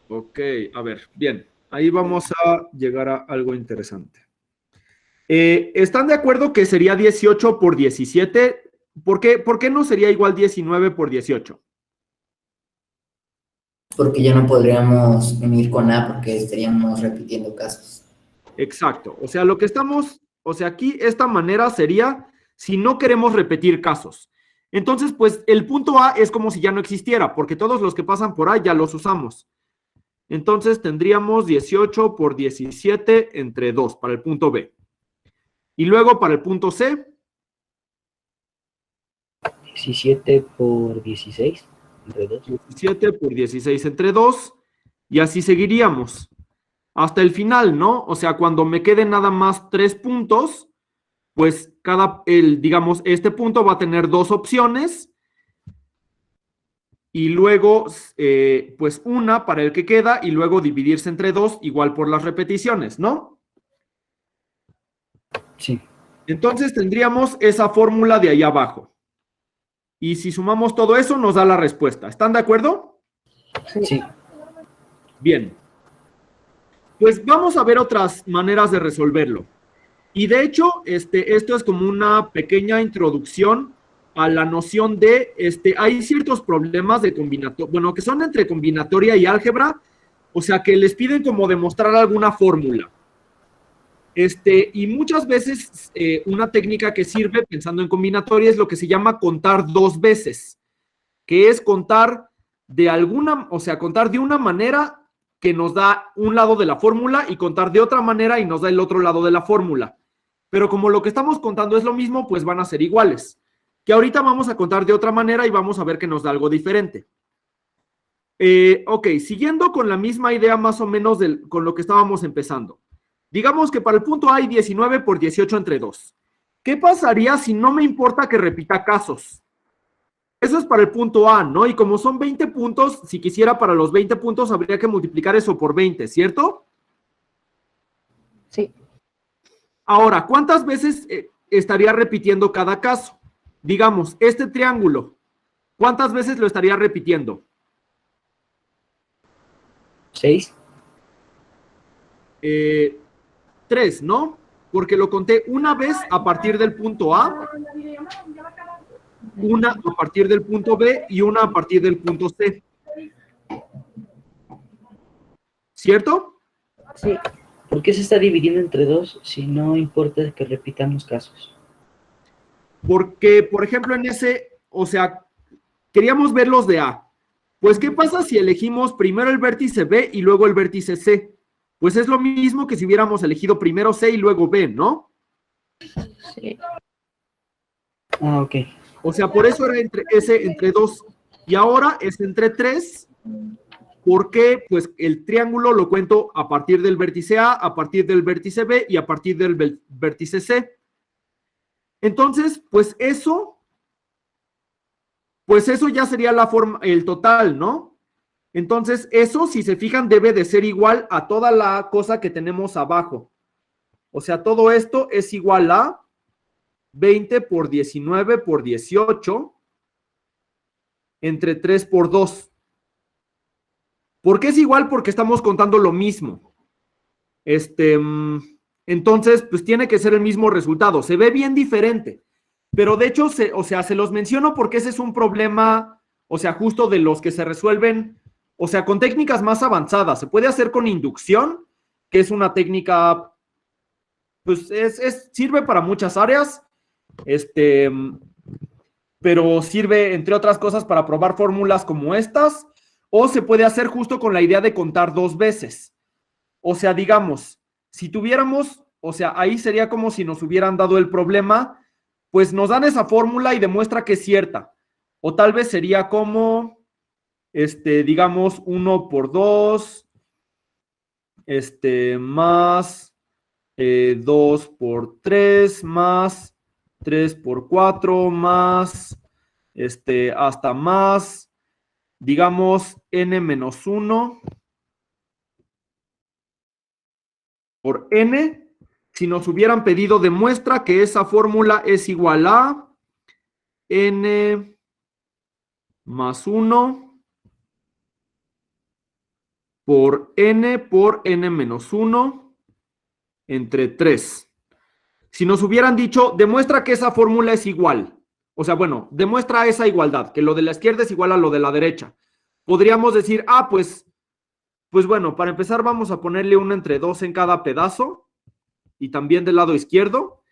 Ok, a ver, bien. Ahí vamos a llegar a algo interesante. ¿Están de acuerdo que sería 18 por 17? ¿Por qué no sería igual 19 por 18? Porque ya no podríamos unir con A porque estaríamos repitiendo casos. Exacto. O sea, aquí esta manera sería si no queremos repetir casos. Entonces, pues el punto A es como si ya no existiera, porque todos los que pasan por A ya los usamos. Entonces tendríamos 18 por 17 entre 2 para el punto B. Y luego para el punto C. 17 por 16 entre 2. 17 por 16 entre 2. Y así seguiríamos. Hasta el final, ¿no? O sea, cuando me queden nada más 3 puntos, pues digamos, este punto va a tener 2 opciones. Y luego, pues una para el que queda y luego dividirse entre 2, igual por las repeticiones, ¿no? Sí. Entonces tendríamos esa fórmula de ahí abajo. Y si sumamos todo eso, nos da la respuesta. ¿Están de acuerdo? Sí. Bien. Pues vamos a ver otras maneras de resolverlo. Y de hecho, esto es como una pequeña introducción a la noción de, hay ciertos problemas de combinatoria, bueno, que son entre combinatoria y álgebra, o sea, que les piden como demostrar alguna fórmula. Y muchas veces una técnica que sirve pensando en combinatoria es lo que se llama contar 2 veces, que es contar contar de una manera que nos da un lado de la fórmula y contar de otra manera y nos da el otro lado de la fórmula. Pero como lo que estamos contando es lo mismo, pues van a ser iguales. Que ahorita vamos a contar de otra manera y vamos a ver que nos da algo diferente. Ok, siguiendo con la misma idea más o menos con lo que estábamos empezando. Digamos que para el punto A hay 19 por 18 entre 2. ¿Qué pasaría si no me importa que repita casos? Eso es para el punto A, ¿no? Y como son 20 puntos, si quisiera para los 20 puntos, habría que multiplicar eso por 20, ¿cierto? Sí. Ahora, ¿cuántas veces estaría repitiendo cada caso? Digamos, este triángulo, ¿cuántas veces lo estaría repitiendo? 6. 3, ¿no? Porque lo conté una vez a partir del punto A, una a partir del punto B y una a partir del punto C. ¿Cierto? Sí. ¿Por qué se está dividiendo entre 2 si no importa que repitamos casos? Porque, por ejemplo, en ese, o sea, queríamos ver los de A. Pues, ¿qué pasa si elegimos primero el vértice B y luego el vértice C? Pues es lo mismo que si hubiéramos elegido primero C y luego B, ¿no? Sí. Ah, ok. O sea, por eso era entre 2. Y ahora es entre 3. Porque, pues, el triángulo lo cuento a partir del vértice a partir del vértice B y a partir del vértice C. Entonces, pues eso ya sería el total, ¿no? Entonces, eso, si se fijan, debe de ser igual a toda la cosa que tenemos abajo. O sea, todo esto es igual a 20 por 19 por 18 entre 3 por 2. ¿Por qué es igual? Porque estamos contando lo mismo. Entonces, pues tiene que ser el mismo resultado. Se ve bien diferente. Pero de hecho, se los menciono porque ese es un problema, o sea, justo de los que se resuelven o sea, con técnicas más avanzadas. Se puede hacer con inducción, que es una técnica, pues sirve para muchas áreas, pero sirve, entre otras cosas, para probar fórmulas como estas, o se puede hacer justo con la idea de contar 2 veces. O sea, digamos, si tuviéramos, o sea, ahí sería como si nos hubieran dado el problema, pues nos dan esa fórmula y demuestra que es cierta. O tal vez sería como, digamos, 1 por 2, más 2 por 3, más 3 por 4, más, hasta más, digamos, n menos 1 por n. Si nos hubieran pedido, demuestra que esa fórmula es igual a n más 1 por n menos 1 entre 3. Si nos hubieran dicho, demuestra que esa fórmula es igual, o sea, bueno, demuestra esa igualdad, que lo de la izquierda es igual a lo de la derecha, podríamos decir, pues bueno, para empezar vamos a ponerle 1 entre 2 en cada pedazo, y también del lado izquierdo,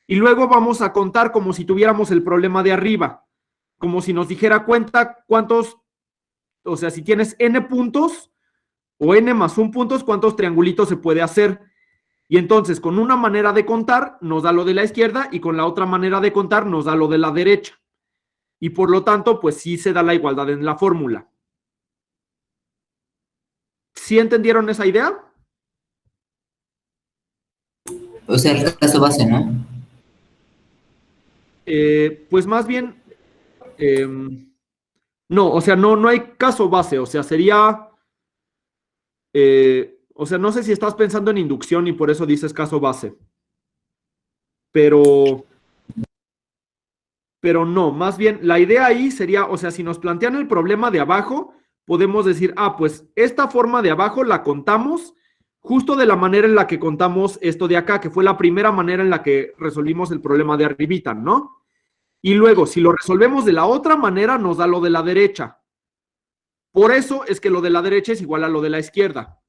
y luego vamos a contar como si tuviéramos el problema de arriba, como si nos dijera cuenta cuántos, o sea, si tienes n puntos, o n más 1 puntos, cuántos triangulitos se puede hacer. Y entonces, con una manera de contar, nos da lo de la izquierda, y con la otra manera de contar, nos da lo de la derecha. Y por lo tanto, pues sí se da la igualdad en la fórmula. ¿Sí entendieron esa idea? O sea, el caso base, ¿no? Pues más bien, no, o sea, no hay caso base, o sea, sería, o sea, no sé si estás pensando en inducción y por eso dices caso base, pero no, más bien, la idea ahí sería, o sea, si nos plantean el problema de abajo, podemos decir, pues esta forma de abajo la contamos justo de la manera en la que contamos esto de acá, que fue la primera manera en la que resolvimos el problema de arribita, ¿no? Y luego, si lo resolvemos de la otra manera, nos da lo de la derecha. Por eso es que lo de la derecha es igual a lo de la izquierda.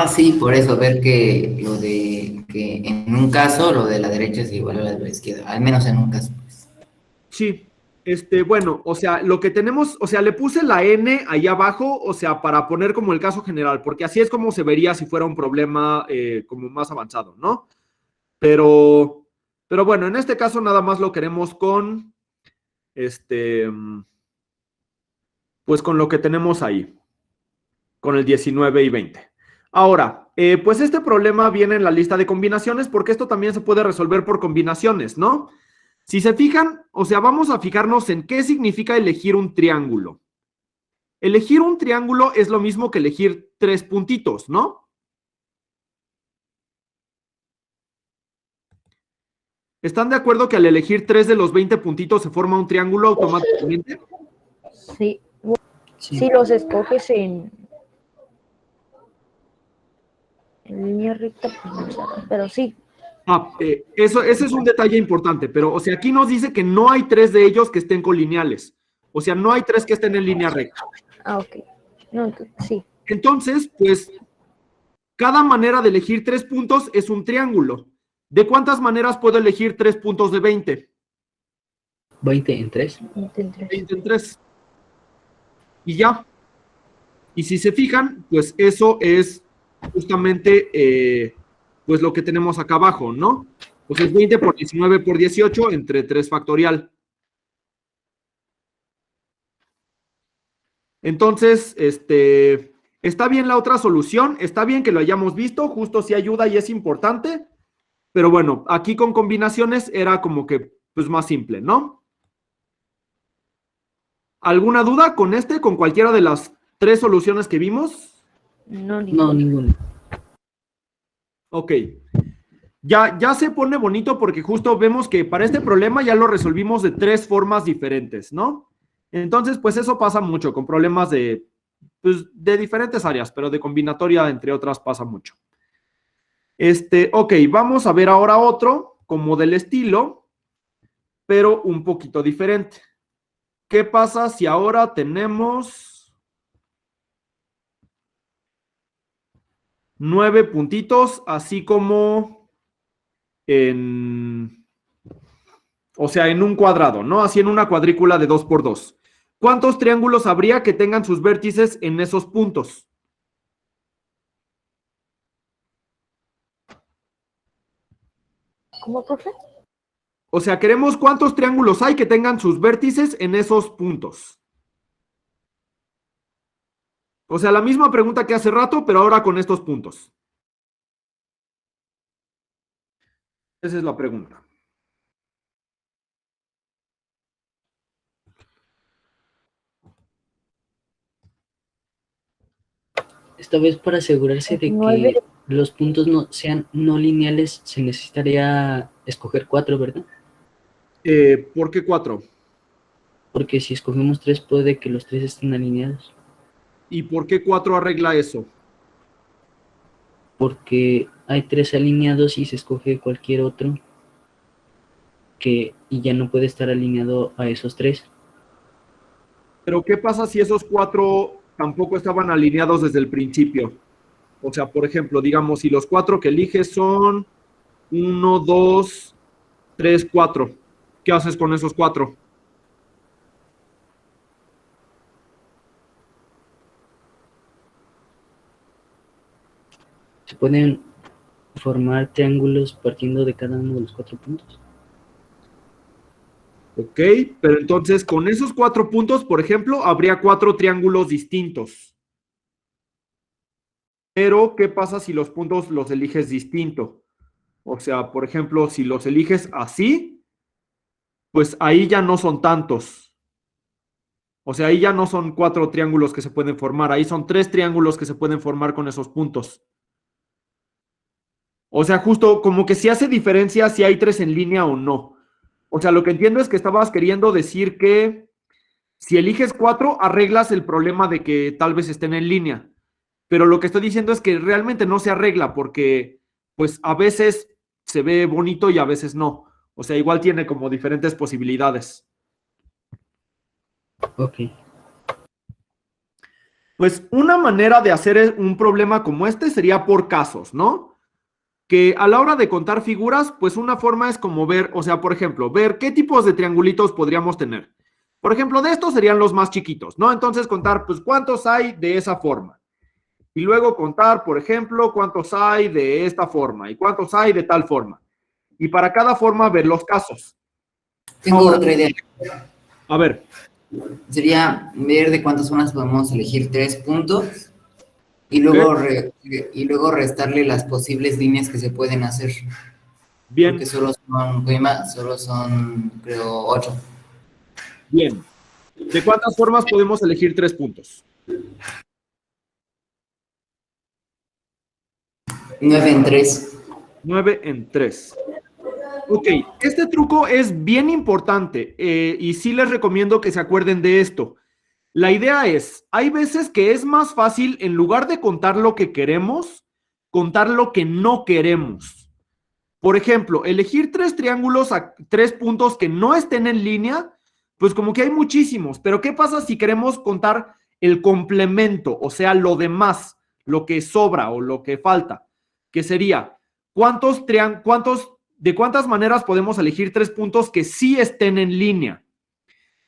Sí, por eso ver que en un caso lo de la derecha es igual a la de la izquierda, al menos en un caso. Pues. Sí, bueno, o sea, lo que tenemos, o sea, le puse la n ahí abajo, o sea, para poner como el caso general, porque así es como se vería si fuera un problema como más avanzado, ¿no? Pero bueno, en este caso nada más lo queremos con, pues con lo que tenemos ahí, con el 19 y 20. Ahora, pues este problema viene en la lista de combinaciones porque esto también se puede resolver por combinaciones, ¿no? Si se fijan, o sea, vamos a fijarnos en qué significa elegir un triángulo. Elegir un triángulo es lo mismo que elegir 3 puntitos, ¿no? ¿Están de acuerdo que al elegir 3 de los 20 puntitos se forma un triángulo automáticamente? Sí. Si los escoges en línea recta, pues no sale, pero sí. Ese es un detalle importante, pero, o sea, aquí nos dice que no hay 3 de ellos que estén colineales. O sea, no hay 3 que estén en línea recta. Ok. No, sí. Entonces, pues, cada manera de elegir 3 puntos es un triángulo. ¿De cuántas maneras puedo elegir 3 puntos de 20? 20 en 3. 20 en 3. Y ya. Y si se fijan, pues eso es justamente pues lo que tenemos acá abajo, ¿no? Pues es 20 por 19 por 18 entre 3 factorial. Entonces, está bien la otra solución, está bien que lo hayamos visto, justo sí ayuda y es importante, pero bueno, aquí con combinaciones era como que, pues más simple, ¿no? ¿Alguna duda con con cualquiera de las 3 soluciones que vimos? No, ninguno. Ok. Ya se pone bonito porque justo vemos que para este problema ya lo resolvimos de 3 formas diferentes, ¿no? Entonces, pues eso pasa mucho con problemas pues, de diferentes áreas, pero de combinatoria, entre otras, pasa mucho. Ok, vamos a ver ahora otro, como del estilo, pero un poquito diferente. ¿qué pasa si ahora tenemos 9 puntitos, así como o sea, en un cuadrado, ¿no? Así en una cuadrícula de 2 por 2. ¿Cuántos triángulos habría que tengan sus vértices en esos puntos? ¿Cómo, profe? O sea, queremos cuántos triángulos hay que tengan sus vértices en esos puntos. O sea, la misma pregunta que hace rato, pero ahora con estos puntos. Esa es la pregunta. Esta vez para asegurarse de 9. que los puntos no sean no lineales, se necesitaría escoger 4, ¿verdad? ¿Por qué 4? Porque si escogemos 3 puede que los 3 estén alineados. ¿Y por qué 4 arregla eso? Porque hay 3 alineados y se escoge cualquier otro y ya no puede estar alineado a esos 3. Pero ¿qué pasa si esos 4 tampoco estaban alineados desde el principio? O sea, por ejemplo, digamos, si los 4 que eliges son 1, 2, 3, 4. ¿Qué haces con esos 4? Se pueden formar triángulos partiendo de cada uno de los 4 puntos. Ok, pero entonces con esos 4 puntos, por ejemplo, habría 4 triángulos distintos. Pero, ¿qué pasa si los puntos los eliges distinto? O sea, por ejemplo, si los eliges así, pues ahí ya no son tantos. O sea, ahí ya no son 4 triángulos que se pueden formar, ahí son 3 triángulos que se pueden formar con esos puntos. O sea, justo como que si hace diferencia si hay 3 en línea o no. O sea, lo que entiendo es que estabas queriendo decir que si eliges 4, arreglas el problema de que tal vez estén en línea. Pero lo que estoy diciendo es que realmente no se arregla porque, pues, a veces se ve bonito y a veces no. O sea, igual tiene como diferentes posibilidades. Ok. Pues una manera de hacer un problema como este sería por casos, ¿no? Que a la hora de contar figuras, pues una forma es como ver, o sea, por ejemplo, ver qué tipos de triangulitos podríamos tener. Por ejemplo, de estos serían los más chiquitos, ¿no? Entonces contar, pues, cuántos hay de esa forma. Y luego contar, por ejemplo, cuántos hay de esta forma y cuántos hay de tal forma. Y para cada forma ver los casos. Tengo otra idea. A ver. Sería ver de cuántas zonas podemos elegir 3 puntos y luego, restarle las posibles líneas que se pueden hacer. Bien. Porque solo son, creo, 8. Bien. ¿De cuántas formas podemos elegir 3 puntos? 9 en 3. 9 en 3. Ok, este truco es bien importante y sí les recomiendo que se acuerden de esto. La idea es, hay veces que es más fácil, en lugar de contar lo que queremos, contar lo que no queremos. Por ejemplo, elegir 3 triángulos a 3 puntos que no estén en línea, pues como que hay muchísimos, pero ¿qué pasa si queremos contar el complemento, o sea, lo demás, lo que sobra o lo que falta? Que sería, ¿de cuántas maneras podemos elegir 3 puntos que sí estén en línea?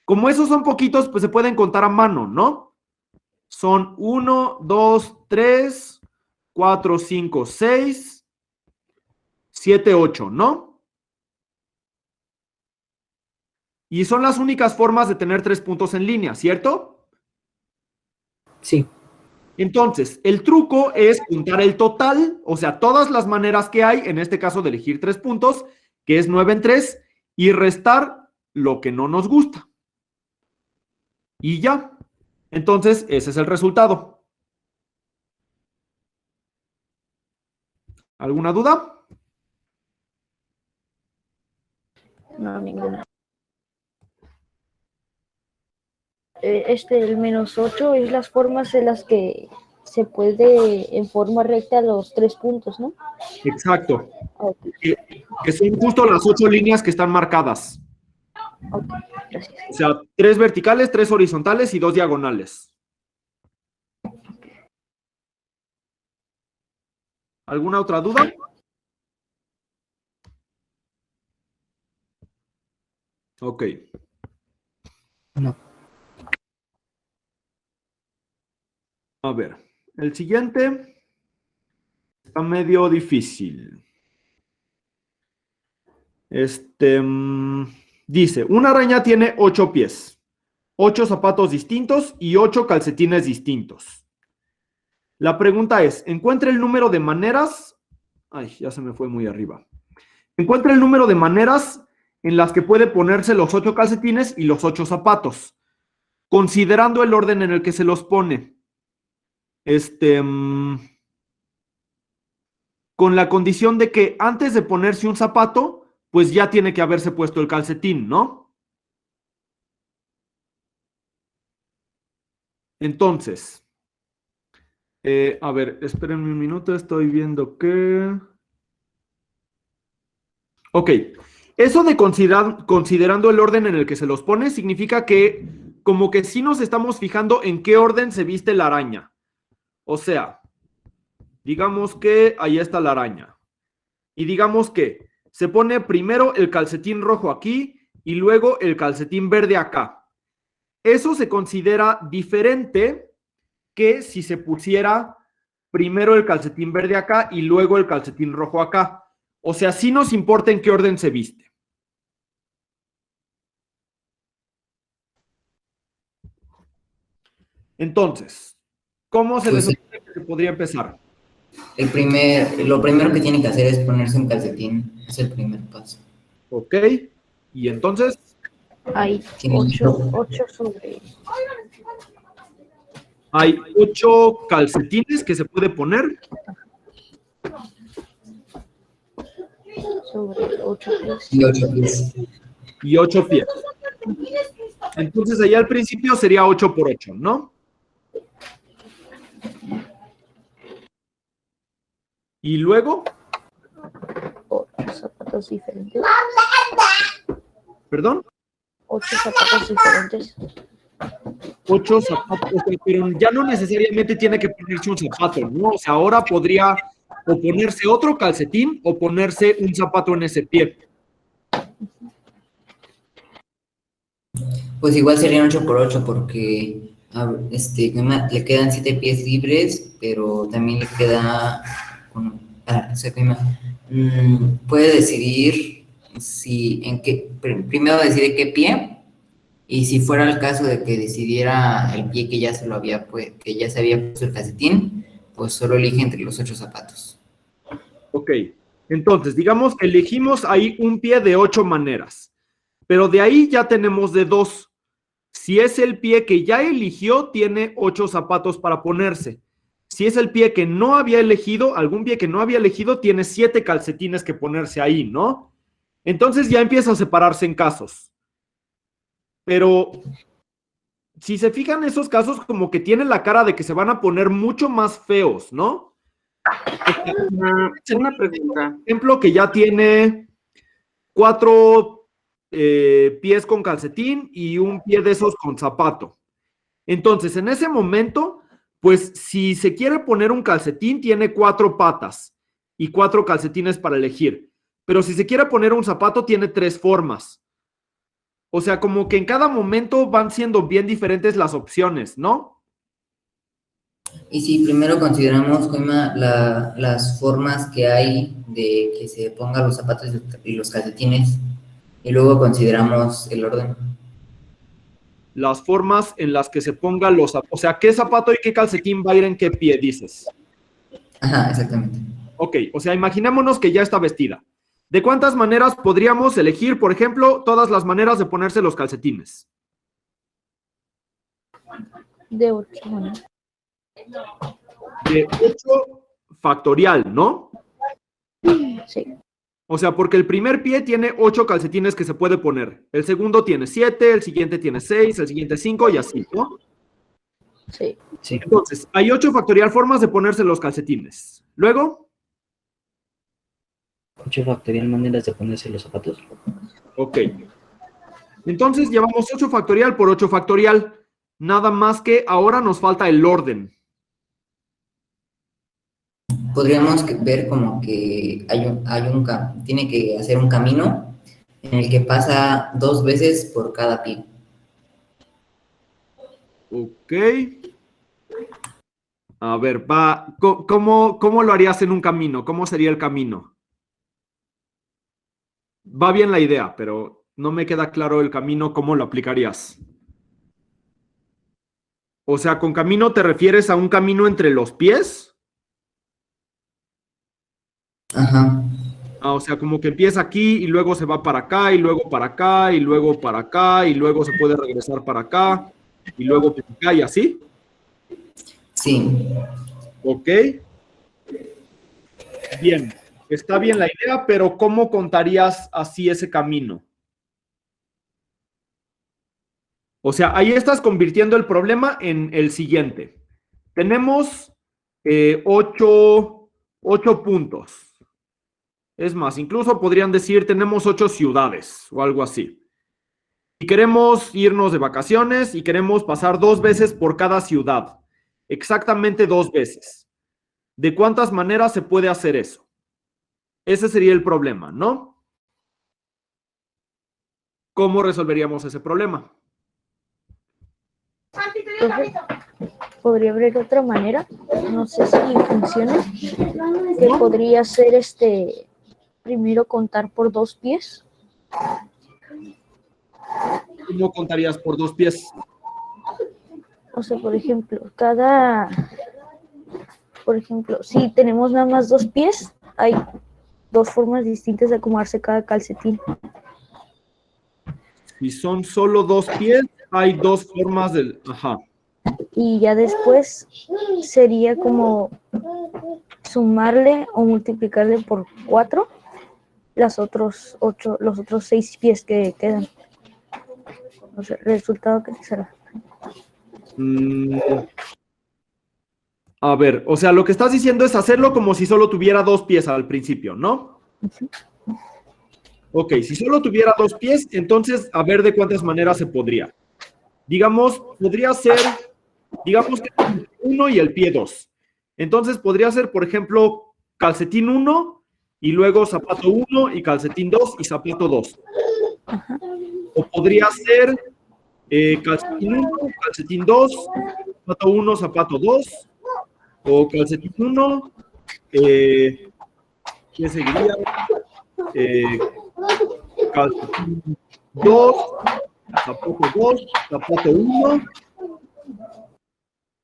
Como esos son poquitos, pues se pueden contar a mano, ¿no? Son 1, 2, 3, 4, 5, 6, 7, 8, ¿no? Y son las únicas formas de tener 3 puntos en línea, ¿cierto? Sí. Entonces, el truco es juntar el total, o sea, todas las maneras que hay, en este caso de elegir 3 puntos, que es 9 en 3, y restar lo que no nos gusta. Y ya. Entonces, ese es el resultado. ¿Alguna duda? No, ninguna. El -8 es las formas en las que se puede en forma recta los 3 puntos, ¿no? Exacto. Okay. Que son justo las 8 líneas que están marcadas. Ok, gracias. O sea, 3 verticales, 3 horizontales y 2 diagonales. ¿Alguna otra duda? Ok. No. A ver, el siguiente está medio difícil. Dice, una araña tiene 8 pies, 8 zapatos distintos y 8 calcetines distintos. La pregunta es, encuentra el número de maneras... Ay, ya se me fue muy arriba. Encuentra el número de maneras en las que puede ponerse los 8 calcetines y los 8 zapatos, considerando el orden en el que se los pone. Con la condición de que antes de ponerse un zapato, pues ya tiene que haberse puesto el calcetín, ¿no? Entonces, a ver, espérenme un minuto, estoy viendo que... Ok, eso de considerando el orden en el que se los pone significa que como que sí nos estamos fijando en qué orden se viste la araña. O sea, digamos que ahí está la araña. Y digamos que se pone primero el calcetín rojo aquí y luego el calcetín verde acá. Eso se considera diferente que si se pusiera primero el calcetín verde acá y luego el calcetín rojo acá. O sea, sí nos importa en qué orden se viste. Entonces, ¿cómo se les Pues ocurre que se podría empezar? lo primero que tiene que hacer es ponerse un calcetín. Es el primer paso. Ok, y entonces, Hay Tiene 8 sobre hay 8 calcetines que se puede poner 8 pies. y 8 pies. y 8 pies. Entonces, allá al principio sería 8 por 8, ¿no? Y luego, 8 zapatos diferentes. perdón, 8 zapatos diferentes. 8 zapatos, pero ya no necesariamente tiene que ponerse un zapato, ¿no? O sea, ahora podría o ponerse otro calcetín o ponerse un zapato en ese pie. Pues igual serían 8 por 8 porque le quedan 7 pies libres, pero también le queda... puede decidir primero decide qué pie, y si fuera el caso de que decidiera el pie que ya se había puesto el calcetín, pues solo elige entre los 8 zapatos. Ok, entonces, digamos que elegimos ahí un pie de 8 maneras, pero de ahí ya tenemos de 2. Si es el pie que ya eligió, tiene 8 zapatos para ponerse. Si es el pie que no había elegido, algún pie que no había elegido, tiene 7 calcetines que ponerse ahí, ¿no? Entonces ya empieza a separarse en casos. Pero si se fijan, esos casos como que tienen la cara de que se van a poner mucho más feos, ¿no? Una pregunta. Por ejemplo, que ya tiene 4 pies con calcetín y un pie de esos con zapato. Entonces, en ese momento, pues si se quiere poner un calcetín, tiene 4 patas y 4 calcetines para elegir. Pero si se quiere poner un zapato, tiene 3 formas. O sea, como que en cada momento van siendo bien diferentes las opciones, ¿no? Y si primero consideramos, Coima, las formas que hay de que se pongan los zapatos y los calcetines, y luego consideramos el orden. Las formas en las que se pongan los zapatos. O sea, ¿qué zapato y qué calcetín va a ir en qué pie, dices? Ajá, exactamente. Ok, o sea, imaginémonos que ya está vestida. ¿De cuántas maneras podríamos elegir, por ejemplo, todas las maneras de ponerse los calcetines? De 8 maneras. De 8 factorial, ¿no? Sí. O sea, porque el primer pie tiene 8 calcetines que se puede poner. El segundo tiene 7, el siguiente tiene 6, el siguiente 5 y así, ¿no? Sí. Sí. Entonces, hay 8 factorial formas de ponerse los calcetines. Luego, 8 factorial maneras de ponerse los zapatos. ok. Entonces llevamos 8 factorial por 8 factorial. Nada más que ahora nos falta el orden. Podríamos ver como que tiene que hacer un camino en el que pasa 2 veces por cada pie. Ok. A ver, ¿cómo lo harías en un camino? ¿Cómo sería el camino? Va bien la idea, pero no me queda claro el camino, ¿cómo lo aplicarías? O sea, ¿con camino te refieres a un camino entre los pies? Ajá. O sea, como que empieza aquí y luego se va para acá y luego para acá y luego para acá y luego se puede regresar para acá y luego para acá y así. Sí. Ok. Bien, está bien la idea, pero ¿cómo contarías así ese camino? O sea, ahí estás convirtiendo el problema en el siguiente. Tenemos 8 puntos. Es más, incluso podrían decir tenemos 8 ciudades o algo así. Y queremos irnos de vacaciones y queremos pasar 2 veces por cada ciudad. Exactamente 2 veces. ¿De cuántas maneras se puede hacer eso? Ese sería el problema, ¿no? ¿Cómo resolveríamos ese problema? Entonces, podría haber otra manera, no sé si funciona, que podría ser primero contar por 2 pies. ¿Cómo contarías por 2 pies? O sea, por ejemplo, si tenemos nada más 2 pies, hay 2 formas distintas de acomodarse cada calcetín. Si son solo 2 pies, hay 2 formas del... Ajá. Y ya después sería como sumarle o multiplicarle por 4 los otros 6 pies que quedan. O sea, el resultado que será. A ver, o sea, lo que estás diciendo es hacerlo como si solo tuviera 2 pies al principio, ¿no? Ok, si solo tuviera 2 pies, entonces a ver de cuántas maneras se podría. Digamos, podría ser, digamos que 1 y el pie 2. Entonces podría ser, por ejemplo, calcetín 1 y luego zapato 1 y calcetín 2 y zapato 2. O podría ser calcetín 1, calcetín 2, zapato 1, zapato 2. O calcetín 1, ¿qué seguiría? Calcetín 2, zapato 2, zapato 1.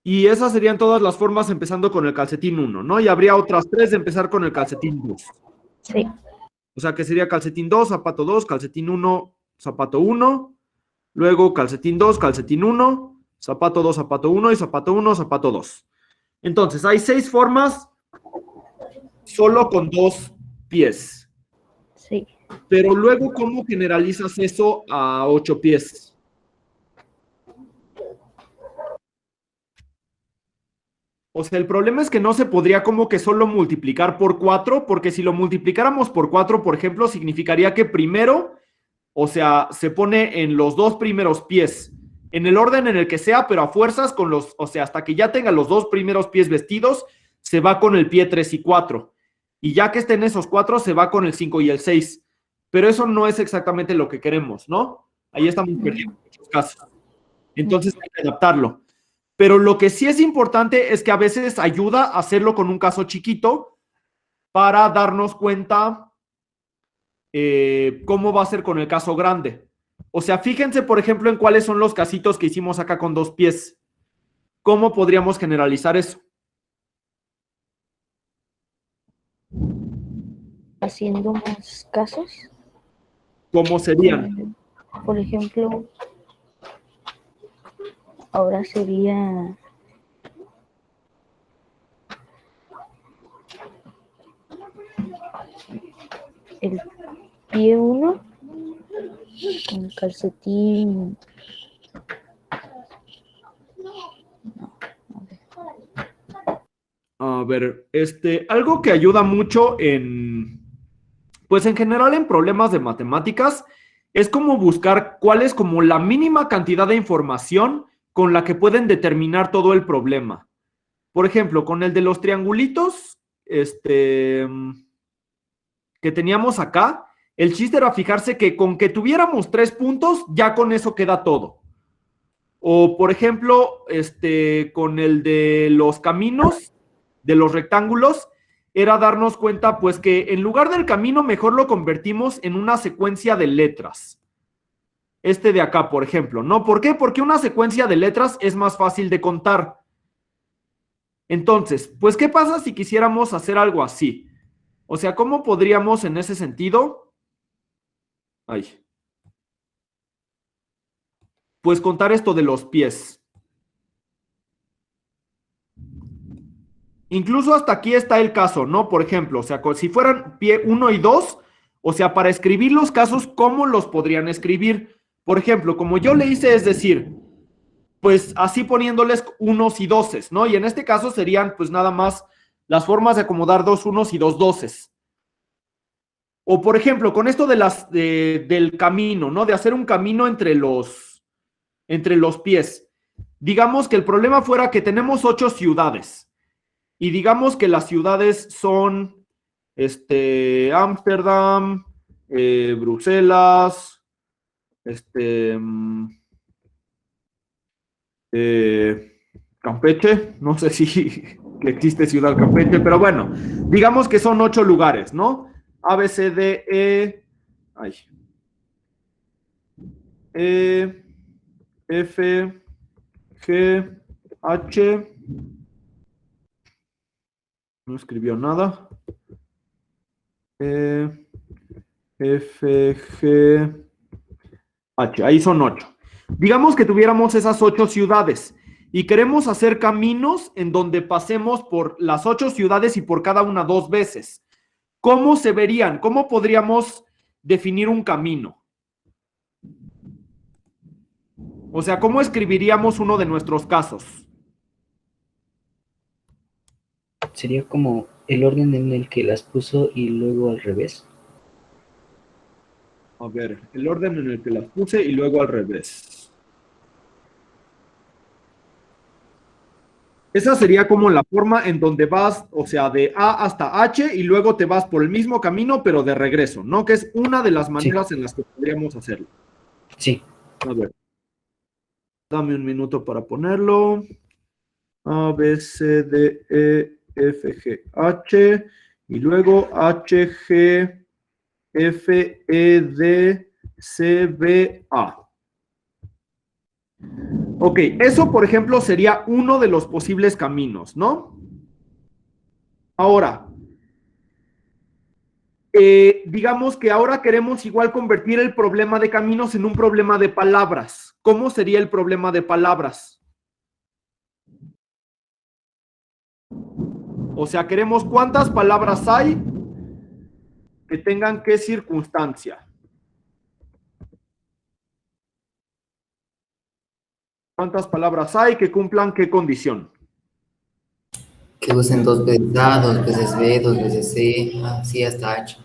Y esas serían todas las formas empezando con el calcetín 1, ¿no? Y habría otras 3 de empezar con el calcetín 2. Sí. O sea que sería calcetín 2, zapato 2, calcetín 1, zapato 1. Luego calcetín 2, calcetín 1, zapato 2, zapato 1 y zapato 1, zapato 2. Entonces, hay 6 formas solo con 2 pies. Sí. Pero luego, ¿cómo generalizas eso a 8 pies? O sea, el problema es que no se podría como que solo multiplicar por 4, porque si lo multiplicáramos por 4, por ejemplo, significaría que primero, o sea, se pone en los 2 primeros pies, en el orden en el que sea, pero a fuerzas con los, o sea, hasta que ya tenga los 2 primeros pies vestidos, se va con el pie 3 y 4. Y ya que estén esos 4, se va con el 5 y el 6. Pero eso no es exactamente lo que queremos, ¿no? Ahí estamos perdiendo muchos casos. Entonces hay que adaptarlo. Pero lo que sí es importante es que a veces ayuda a hacerlo con un caso chiquito para darnos cuenta cómo va a ser con el caso grande. O sea, fíjense, por ejemplo, en cuáles son los casitos que hicimos acá con 2 pies. ¿Cómo podríamos generalizar eso? Haciendo más casos. ¿Cómo serían? Por ejemplo, ahora sería el pie 1 con calcetín. A ver, algo que ayuda mucho pues en general en problemas de matemáticas es como buscar cuál es como la mínima cantidad de información con la que pueden determinar todo el problema. Por ejemplo, con el de los triangulitos, que teníamos acá, el chiste era fijarse que con que tuviéramos 3 puntos, ya con eso queda todo. O, por ejemplo, con el de los caminos, de los rectángulos, era darnos cuenta, pues, que en lugar del camino, mejor lo convertimos en una secuencia de letras. De acá, por ejemplo, ¿no? ¿Por qué? Porque una secuencia de letras es más fácil de contar. Entonces, pues, ¿qué pasa si quisiéramos hacer algo así? O sea, ¿cómo podríamos en ese sentido? Pues contar esto de los pies. Incluso hasta aquí está el caso, ¿no? Por ejemplo, o sea, si fueran pie 1 y 2, o sea, para escribir los casos, ¿cómo los podrían escribir? Por ejemplo, como yo le hice, es decir, pues así poniéndoles unos y doces, ¿no? Y en este caso serían pues nada más las formas de acomodar 2 unos y 2 doces. O por ejemplo, con esto del camino, ¿no? De hacer un camino entre los pies. Digamos que el problema fuera que tenemos 8 ciudades. Y digamos que las ciudades son Ámsterdam, Bruselas, Campeche, no sé si existe Ciudad Campeche, pero bueno, digamos que son 8 lugares, ¿no? A, B, C, D, E, F, G, H. No escribió nada. E, F, G, H. Ahí son 8. Digamos que tuviéramos esas 8 ciudades y queremos hacer caminos en donde pasemos por las 8 ciudades y por cada una 2 veces. ¿Cómo se verían? ¿Cómo podríamos definir un camino? O sea, ¿cómo escribiríamos uno de nuestros casos? Sería como el orden en el que las puso y luego al revés. A ver, el orden en el que las puse y luego al revés. Esa sería como la forma en donde vas, o sea, de A hasta H y luego te vas por el mismo camino, pero de regreso, ¿no? Que es una de las maneras en las que podríamos hacerlo. Sí. A ver. Dame un minuto para ponerlo. A, B, C, D, E, F, G, H. Y luego H, G, F, E, D, C, B, A. Ok, eso, por ejemplo, sería uno de los posibles caminos, ¿no? Ahora, digamos que ahora queremos igual convertir el problema de caminos en un problema de palabras. ¿Cómo sería el problema de palabras? O sea, queremos cuántas palabras hay que tengan qué circunstancia. ¿Cuántas palabras hay que cumplan qué condición? Que usen 2 veces A, 2 veces B, 2 veces C, así hasta H.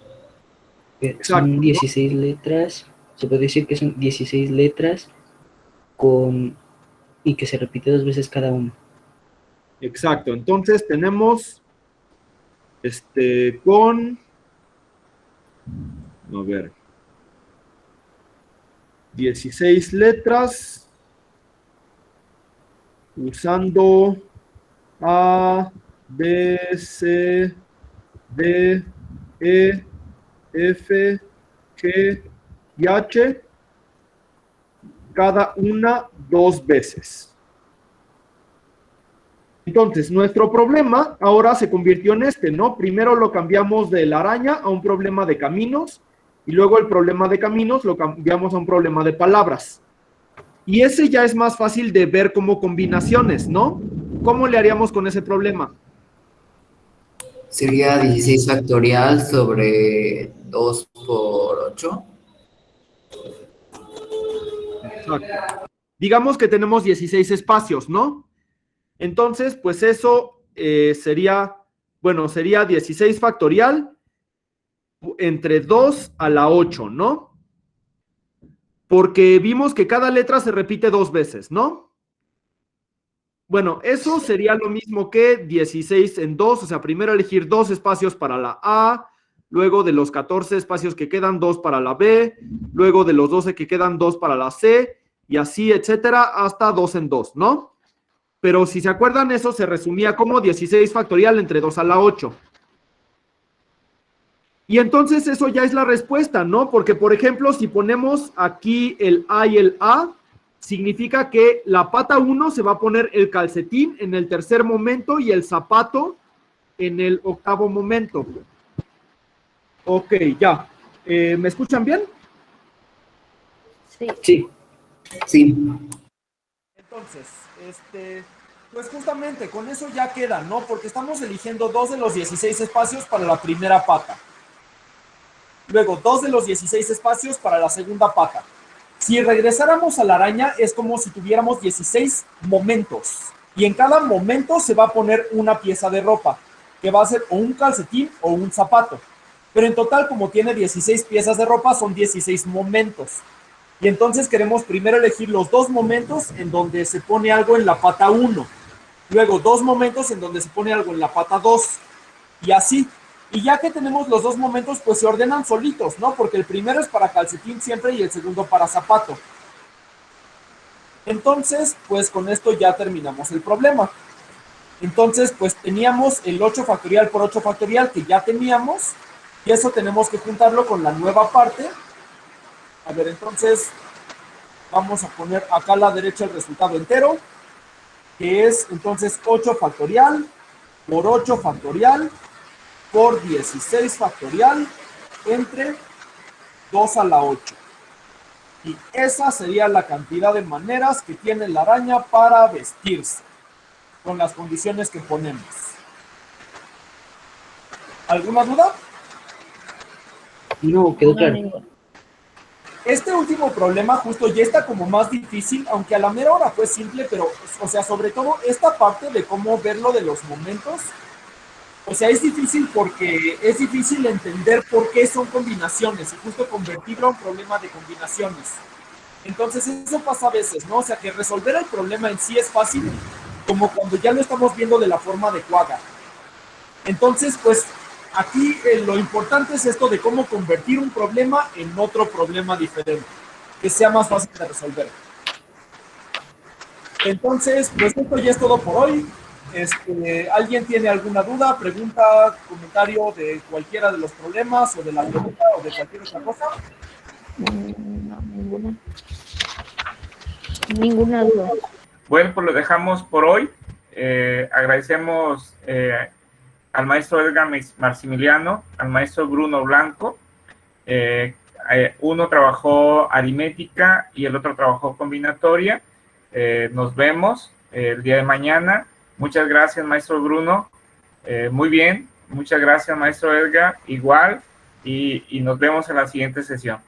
Son 16 letras. Se puede decir que son 16 letras y que se repite 2 veces cada una. Exacto. Entonces tenemos con, a ver, 16 letras usando A, B, C, D, E, F, G y H, cada una 2 veces. Entonces, nuestro problema ahora se convirtió en ¿no? Primero lo cambiamos de la araña a un problema de caminos y luego el problema de caminos lo cambiamos a un problema de palabras. Y ese ya es más fácil de ver como combinaciones, ¿no? ¿Cómo le haríamos con ese problema? Sería 16 factorial sobre 2 por 8. Exacto. Digamos que tenemos 16 espacios, ¿no? Entonces, pues eso sería 16 factorial entre 2 a la 8, ¿no? porque vimos que cada letra se repite 2 veces, ¿no? Bueno, eso sería lo mismo que 16 en 2, o sea, primero elegir 2 espacios para la A, luego de los 14 espacios que quedan, 2 para la B, luego de los 12 que quedan, 2 para la C, y así, etcétera, hasta 2 en 2, ¿no? Pero si se acuerdan, eso se resumía como 16 factorial entre 2 a la 8. Y entonces eso ya es la respuesta, ¿no? Porque, por ejemplo, si ponemos aquí el A y el A, significa que la pata 1 se va a poner el calcetín en el tercer momento y el zapato en el octavo momento. Ok, ya. ¿Me escuchan bien? Sí. Sí. Sí. Entonces, pues justamente con eso ya queda, ¿no? Porque estamos eligiendo 2 de los 16 espacios para la primera pata. Luego, 2 de los 16 espacios para la segunda pata. Si regresáramos a la araña, es como si tuviéramos 16 momentos. Y en cada momento se va a poner una pieza de ropa, que va a ser o un calcetín o un zapato. Pero en total, como tiene 16 piezas de ropa, son 16 momentos. Y entonces queremos primero elegir los 2 momentos en donde se pone algo en la pata 1. Luego 2 momentos en donde se pone algo en la pata 2. Y así. Y ya que tenemos los 2 momentos, pues se ordenan solitos, ¿no? Porque el primero es para calcetín siempre y el segundo para zapato. Entonces, pues con esto ya terminamos el problema. Entonces, pues teníamos el 8 factorial por 8 factorial que ya teníamos. Y eso tenemos que juntarlo con la nueva parte. A ver, entonces vamos a poner acá a la derecha el resultado entero, que es entonces 8 factorial por 8 factorial por 16 factorial entre 2 a la 8. Y esa sería la cantidad de maneras que tiene la araña para vestirse, con las condiciones que ponemos. ¿Alguna duda? No, quedó claro. Este último problema justo ya está como más difícil, aunque a la mera hora fue simple, pero, o sea, sobre todo esta parte de cómo verlo de los momentos, o sea, es difícil porque es difícil entender por qué son combinaciones y justo convertirlo a un problema de combinaciones. Entonces eso pasa a veces, ¿no? O sea, que resolver el problema en sí es fácil, como cuando ya lo estamos viendo de la forma adecuada. Entonces, pues, aquí lo importante es esto de cómo convertir un problema en otro problema diferente, que sea más fácil de resolver. Entonces, pues esto ya es todo por hoy. ¿Alguien tiene alguna duda, pregunta, comentario de cualquiera de los problemas o de la pregunta o de cualquier otra cosa? No, ninguna. Ninguna duda. Bueno, pues lo dejamos por hoy. Agradecemos al maestro Edgar Maximiliano, al maestro Bruno Blanco. Uno trabajó aritmética y el otro trabajó combinatoria. Nos vemos el día de mañana. Muchas gracias, maestro Bruno. Muy bien. Muchas gracias, maestro Edgar. Igual. Y nos vemos en la siguiente sesión.